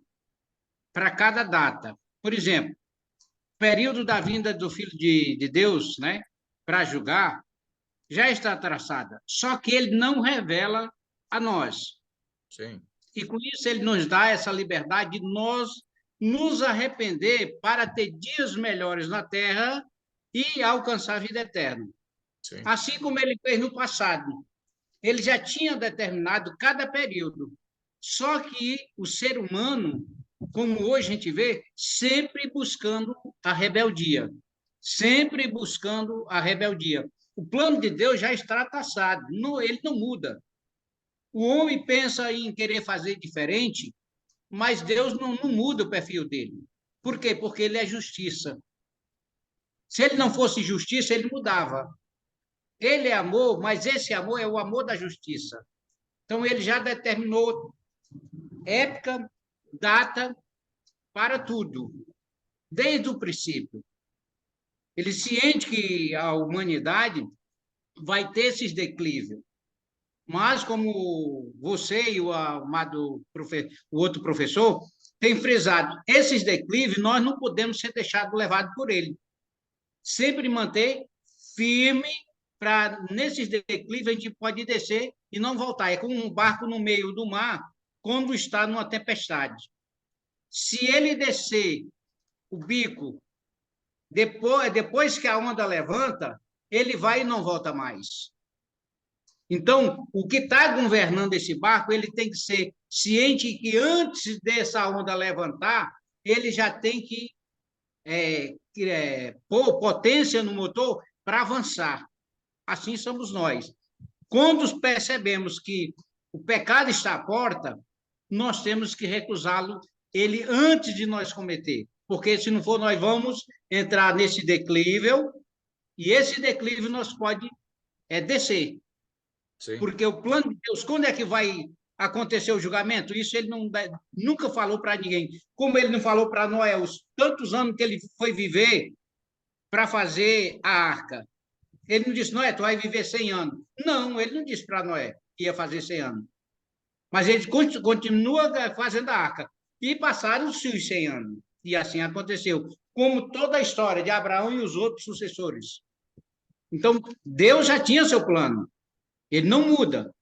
para cada data. Por exemplo, o período da vinda do Filho de Deus, né, para julgar, já está traçada, só que ele não revela a nós. Sim. E com isso ele nos dá essa liberdade de nós nos arrepender para ter dias melhores na terra e alcançar a vida eterna. Sim. Assim como ele fez no passado. Ele já tinha determinado cada período. Só que o ser humano, como hoje a gente vê, sempre buscando a rebeldia. Sempre buscando a rebeldia. O plano de Deus já está traçado, ele não muda. O homem pensa em querer fazer diferente, mas Deus não muda o perfil dele. Por quê? Porque ele é justiça. Se ele não fosse justiça, ele mudava. Ele é amor, mas esse amor é o amor da justiça. Então, ele já determinou época, data para tudo, desde o princípio. Ele ciente que a humanidade vai ter esses declives. Mas, como você e o amado o outro professor têm frisado, esses declives nós não podemos ser deixados levados por ele. Sempre manter firme para, nesses declives, a gente pode descer e não voltar. É como um barco no meio do mar quando está numa tempestade. Se ele descer o bico depois que a onda levanta, ele vai e não volta mais. Então, o que está governando esse barco, ele tem que ser ciente que antes dessa onda levantar, ele já tem que pôr potência no motor para avançar. Assim somos nós. Quando percebemos que o pecado está à porta, nós temos que recusá-lo ele antes de nós cometer. Porque se não for, nós vamos entrar nesse declível, e esse declível nós pode descer. Sim. Porque o plano de Deus, quando é que vai acontecer o julgamento? Isso ele nunca falou para ninguém. Como ele não falou para Noé, os tantos anos que ele foi viver para fazer a arca. Ele não disse, Noé, tu vai viver 100 anos. Não, ele não disse para Noé que ia fazer 100 anos. Mas ele continua fazendo a arca. E passaram-se os 100 anos. E assim aconteceu. Como toda a história de Abraão e os outros sucessores. Então, Deus já tinha seu plano. Ele não muda.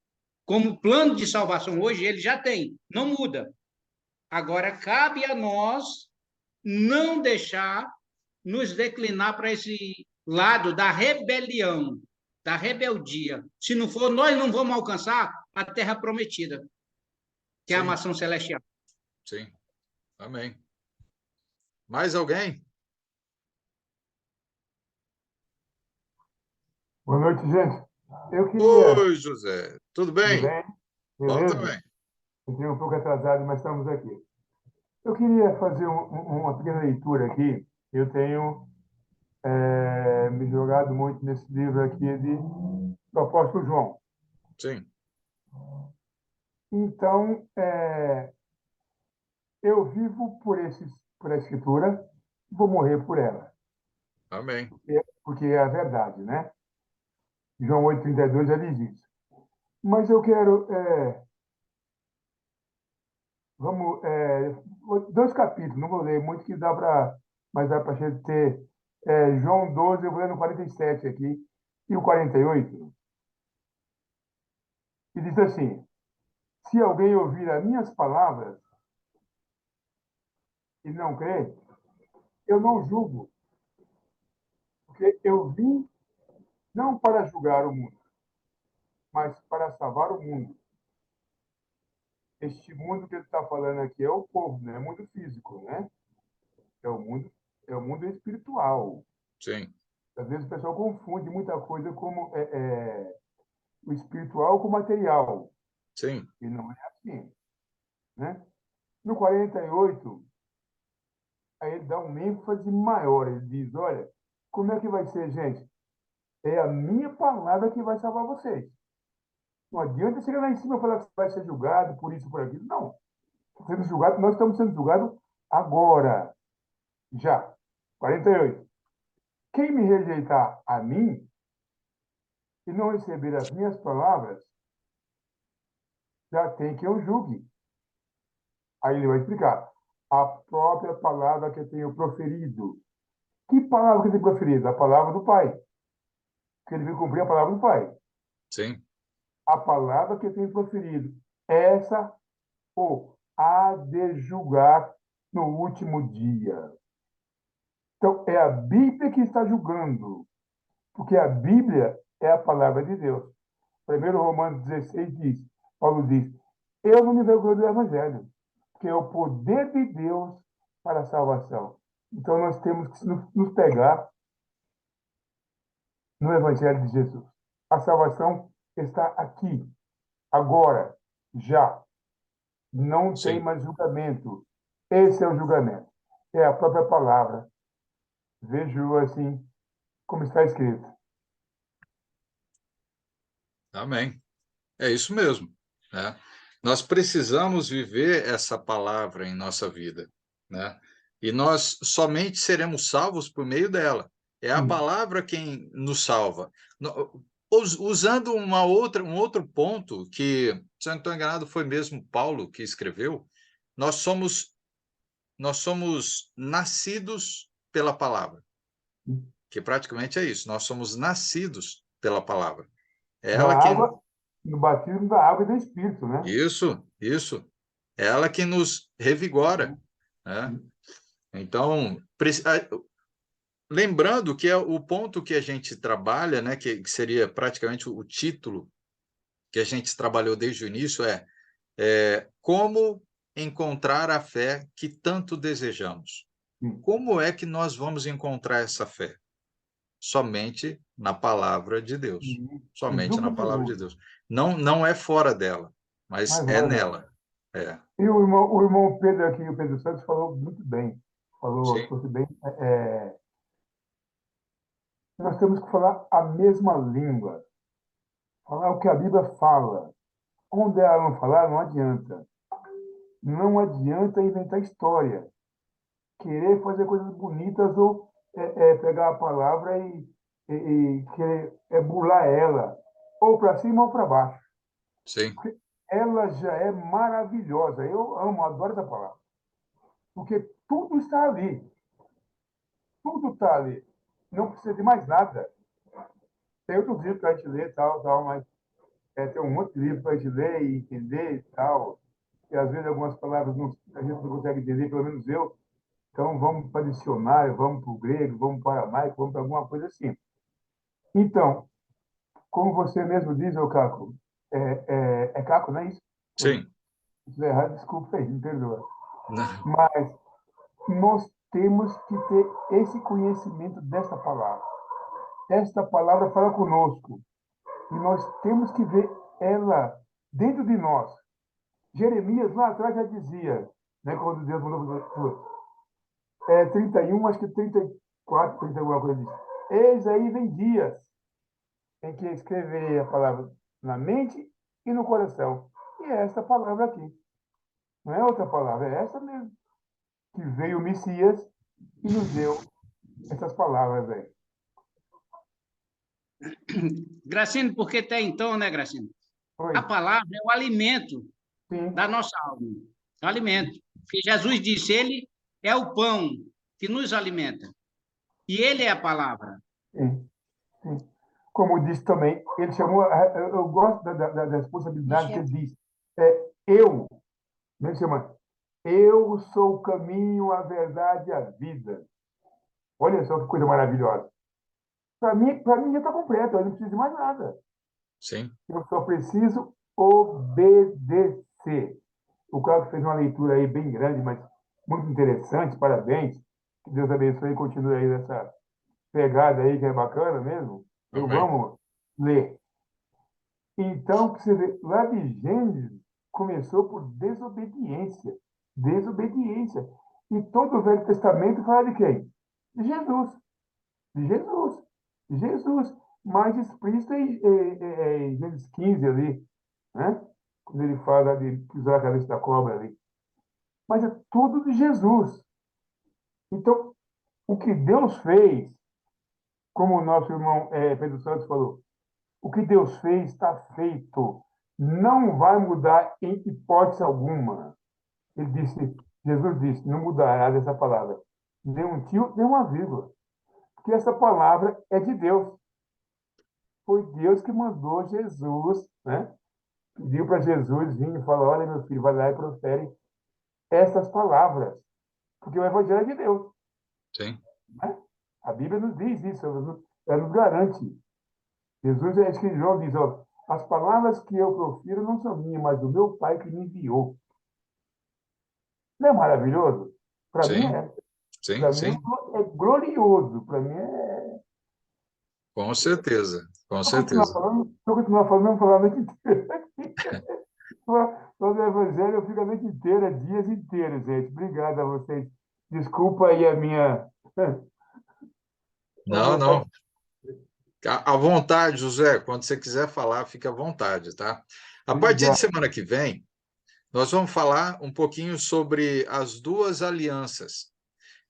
Como plano de salvação hoje, ele já tem. Não muda. Agora, cabe a nós não deixar nos declinar para esse lado da rebelião, da rebeldia. Se não for, nós não vamos alcançar a terra prometida, que é a maçã celestial. Sim. Amém. Mais alguém? Boa noite, gente. Eu queria... Oi, José. Tudo bem? Tudo bem? Bom Beleza? também. Entrei um pouco atrasado, mas estamos aqui. Eu queria fazer uma pequena leitura aqui. Eu tenho me jogado muito nesse livro aqui do apóstolo João. Sim. Então, eu vivo por a Escritura e vou morrer por ela. Amém. Porque é a verdade, né? João 8,32 já diz isso. Mas eu quero... Vamos, 2 capítulos, não vou ler muito, que dá para, mas dá para a gente ter João 12, eu vou ler no 47 aqui, e o 48, e diz assim: se alguém ouvir as minhas palavras e não crer, eu não julgo, porque eu vim não para julgar o mundo, mas para salvar o mundo. Este mundo que ele está falando aqui é o povo, não é o mundo físico, né? É o mundo espiritual. Sim. Às vezes o pessoal confunde muita coisa como o espiritual com o material. Sim. E não é assim, né? No 48, aí ele dá um ênfase maior. Ele diz, olha, como é que vai ser, gente? É a minha palavra que vai salvar vocês. Não adianta chegar lá em cima e falar que você vai ser julgado por isso, por aquilo. Não. Sendo julgado, nós estamos sendo julgados agora. Já. 48. Quem me rejeitar a mim e não receber as minhas palavras, já tem que eu julgue. Aí ele vai explicar. A própria palavra que eu tenho proferido. Que palavra que eu tenho proferido? A palavra do Pai. Porque ele veio cumprir a palavra do Pai. Sim. A palavra que eu tenho proferido. Essa há de julgar no último dia. Então, é a Bíblia que está julgando, porque a Bíblia é a palavra de Deus. 1 Romanos 16 diz, Paulo diz, eu não me vergonho do Evangelho, que é o poder de Deus para a salvação. Então, nós temos que nos pegar no Evangelho de Jesus. A salvação está aqui, agora, já. Não tem Sim. mais julgamento. Esse é o julgamento. É a própria palavra. Vejo assim, como está escrito. Amém. É isso mesmo, né? Nós precisamos viver essa palavra em nossa vida, né? E nós somente seremos salvos por meio dela. É a palavra quem nos salva. Usando um outro ponto que, se eu não estou enganado, foi mesmo Paulo que escreveu, nós somos nascidos pela palavra, que praticamente é isso. Nós somos nascidos pela palavra. É Da ela quem água, no batismo da água e do Espírito, né? Isso. É ela que nos revigora, né? Então, lembrando que é o ponto que a gente trabalha, né, que seria praticamente o título que a gente trabalhou desde o início, é como encontrar a fé que tanto desejamos. Como é que nós vamos encontrar essa fé? Somente na palavra de Deus. Sem Somente na dúvida palavra de nenhuma. Deus. Não é fora dela, mas Mas é olha, não. nela. É, E o irmão Pedro aqui, o Pedro Santos, falou muito bem. sim, Trouxe bem. Nós temos que falar a mesma língua. Falar o que a Bíblia fala. Onde ela não falar, não adianta. Não adianta inventar história. Querer fazer coisas bonitas ou pegar a palavra e querer burlar ela. Ou para cima ou para baixo. sim. Ela já é maravilhosa. Eu amo, adoro essa palavra. Porque tudo está ali. Tudo está ali. Não precisa de mais nada. Tem outros livros para a gente ler, tal, mas tem um monte de livro para a gente ler e entender e tal. E às vezes algumas palavras a gente não consegue entender, pelo menos eu. Então vamos para dicionário, vamos para o grego, vamos para o aramaico, vamos para alguma coisa assim. Então, como você mesmo diz, ô Caco, é Caco, não é isso? Sim. Se estiver errado, desculpa aí, me perdoa. Não, Mas nós temos que ter esse conhecimento desta palavra. Esta palavra fala conosco. E nós temos que ver ela dentro de nós. Jeremias, lá atrás, já dizia, né, quando Deus mandou 31, acho que 34, 30, alguma coisa disso. Eis aí vem dias em que escreverei a palavra na mente e no coração. E é esta palavra aqui. Não é outra palavra, é essa mesmo. Que veio o Messias e nos deu essas palavras aí. Gracino, porque até então, né, Gracino? Oi. A palavra é o alimento Sim. da nossa alma. É o alimento. Porque Jesus disse, ele é o pão que nos alimenta. E ele é a palavra. Sim. Sim. Como disse também, ele chamou, eu gosto da responsabilidade que ele diz, eu, ele chama, eu sou o caminho, a verdade e a vida. Olha só que coisa maravilhosa. Para mim já está completo, eu não preciso de mais nada. sim. Eu só preciso obedecer. O Carlos fez uma leitura aí bem grande, mas muito interessante, parabéns. Que Deus abençoe e continue aí nessa pegada aí, que é bacana mesmo. Eu Amém. amo ler. Então, você vê, lá de Gênesis, começou por desobediência. Desobediência. E todo o Velho Testamento fala de quem? De Jesus. De Jesus. De Jesus. Mais explícito em Gênesis 15 ali, né? Quando ele fala de pisar a cabeça da cobra ali. Mas é tudo de Jesus. Então, o que Deus fez, como o nosso irmão Pedro Santos falou, o que Deus fez está feito. Não vai mudar em hipótese alguma. Ele disse, Jesus disse, não mudará dessa palavra. Nem um tio, nem uma vírgula. Porque essa palavra é de Deus. Foi Deus que mandou Jesus, né? Pediu para Jesus vir e falar, olha, meu filho, vai lá e profere essas palavras. porque o Evangelho é de Deus. Sim. Né? A Bíblia nos diz isso, ela nos garante. Jesus, acho que João diz, ó, as palavras que eu profiro não são minhas, mas do meu Pai que me enviou. Não é maravilhoso? Para mim Sim. é. Sim, Para mim sim. é glorioso. Para mim é. Com certeza. Com Se eu continuar certeza. falando, eu vou falar a noite inteira. Todo o Evangelho eu fico a noite inteira, dias inteiros, gente. Obrigado a vocês. Desculpa aí a minha. a Não, vontade. não. À vontade, José. Quando você quiser falar, fica à vontade, tá? A partir de Obrigado. semana que vem, nós vamos falar um pouquinho sobre as duas alianças.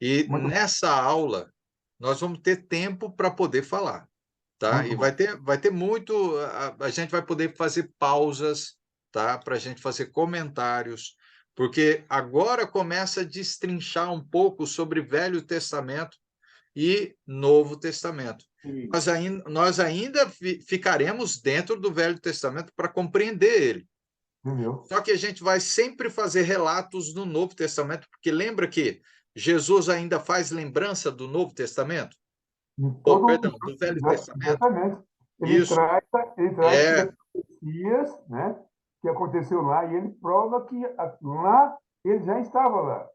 E Muito bom. nessa aula, nós vamos ter tempo para poder falar, tá? Muito E bom. vai ter muito. A gente vai poder fazer pausas, tá? Para a gente fazer comentários, porque agora começa a destrinchar um pouco sobre Velho Testamento e Novo Testamento. Sim. Nós ainda ficaremos dentro do Velho Testamento para compreender ele. Entendeu? Só que a gente vai sempre fazer relatos no Novo Testamento, porque lembra que Jesus ainda faz lembrança do Novo Testamento? Oh, perdão, do Velho Testamento. Exatamente. Ele Isso. traz É, as profecias, né, que aconteceu lá, e ele prova que lá ele já estava lá.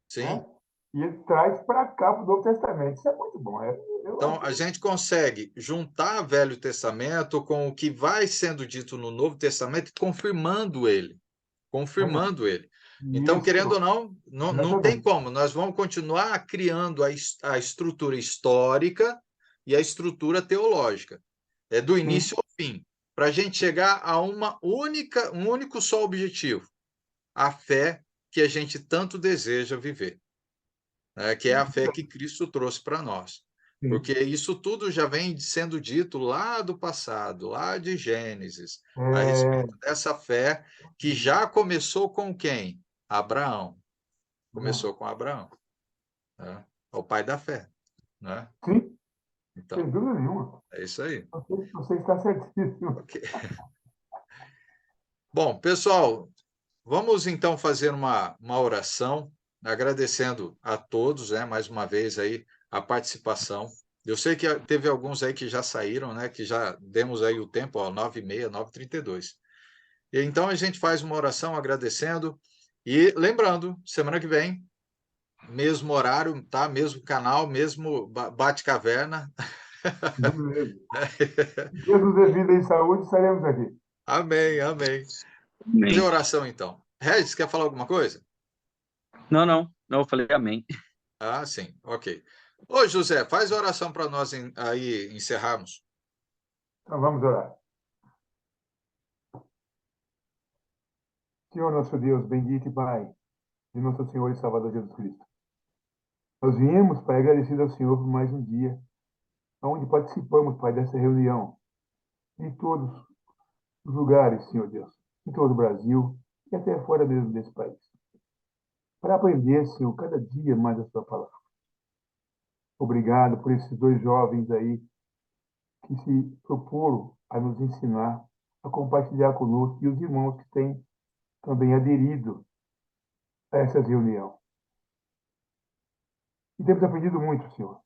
sim. Né? E ele traz para cá, para o Novo Testamento. Isso é muito bom. Então, a gente consegue juntar o Velho Testamento com o que vai sendo dito no Novo Testamento, confirmando ele. Confirmando ele. Então, querendo ou não, não tem como. Nós vamos continuar criando a estrutura histórica e a estrutura teológica. É do início ao fim, para a gente chegar a um único só objetivo: a fé que a gente tanto deseja viver, né? Que é a fé que Cristo trouxe para nós. Sim. Porque isso tudo já vem sendo dito lá do passado, lá de Gênesis, a respeito dessa fé que já começou com quem? Abraão. Começou com Abraão, né? O pai da fé, né? Sim, Então, sem dúvida nenhuma. é isso aí. Você está certíssimo. Ok. Bom, pessoal, vamos então fazer uma oração, agradecendo a todos, né, mais uma vez aí a participação. Eu sei que teve alguns aí que já saíram, né, que já demos aí o tempo, ó, 9h30, 9h32. E então a gente faz uma oração agradecendo e lembrando, semana que vem, mesmo horário, tá? Mesmo canal, mesmo Bate-Caverna. Beleza. Deus nos dê vida e saúde, estaremos aqui. Amém, amém. Amém. Fazer oração então. Regis, quer falar alguma coisa? Não, eu falei amém. Ah, sim, ok. Ô, José, faz a oração para nós aí encerrarmos. Então vamos orar. Senhor nosso Deus, bendito e Pai de nosso Senhor e Salvador Jesus Cristo. Nós viemos, Pai, agradecido ao Senhor por mais um dia, onde participamos, Pai, dessa reunião, em todos os lugares, Senhor Deus, em todo o Brasil e até fora mesmo desse país, para aprender, Senhor, cada dia mais a Sua palavra. Obrigado por esses dois jovens aí que se proporam a nos ensinar, a compartilhar conosco e os irmãos que têm também aderido a essa reunião. E temos aprendido muito, Senhor.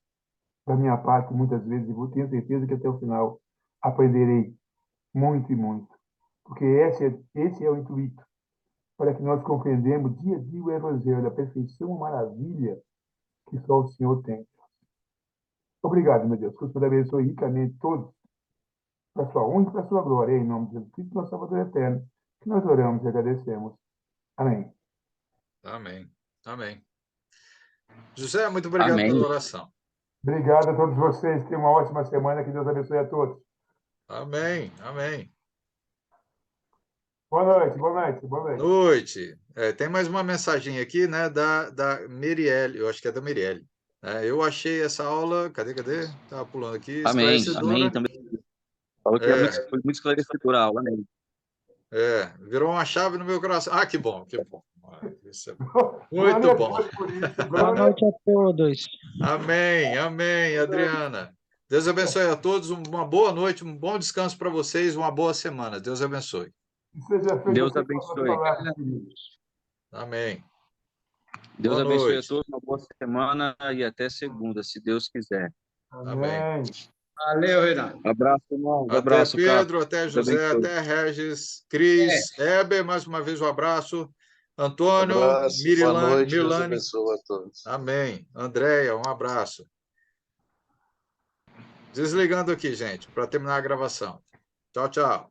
Da minha parte, muitas vezes, e tenho certeza que até o final aprenderei muito e muito. Porque esse é o intuito, para que nós compreendamos dia a dia o Evangelho, a perfeição, a maravilha que só o Senhor tem. Obrigado, meu Deus, que o Senhor abençoe ricamente todos, para a sua honra e para a sua glória, em nome de Jesus Cristo, nosso Salvador eterno, que nós oramos e agradecemos. Amém. Amém, amém. José, muito obrigado Amém. pela oração. Obrigado a todos vocês. Tenham uma ótima semana. Que Deus abençoe a todos. Amém, amém. Boa noite, boa noite, boa noite. Noite. Tem mais uma mensagem aqui, né, da Mirielle, eu acho que é da Mirielle. Eu achei essa aula, cadê? Estava pulando aqui, Amém, esclarecedora. amém também. Falou que foi muito esclarecedora a aula, né? Virou uma chave no meu coração. Ah, que bom, que bom. Isso é Glória muito a bom. Deus por isso. Boa Glória noite a todos. Amém, amém, Adriana. Deus abençoe a todos, uma boa noite, um bom descanso para vocês, uma boa semana. Deus abençoe. Que seja feito Deus assim como abençoe. palavras, queridos. Amém. Deus Boa abençoe a noite. todos, uma boa semana e até segunda, se Deus quiser. Amém. Valeu, Renato. Abraço, irmãos. Até Abraço, Carlos. Pedro, até Deus José, abençoe. até Regis, Cris, Heber, mais uma vez um abraço. Antônio, Abraço, boa noite, Deus Mirlane, abençoe a todos. amém. Andréia, um abraço. Desligando aqui, gente, para terminar a gravação. Tchau, tchau.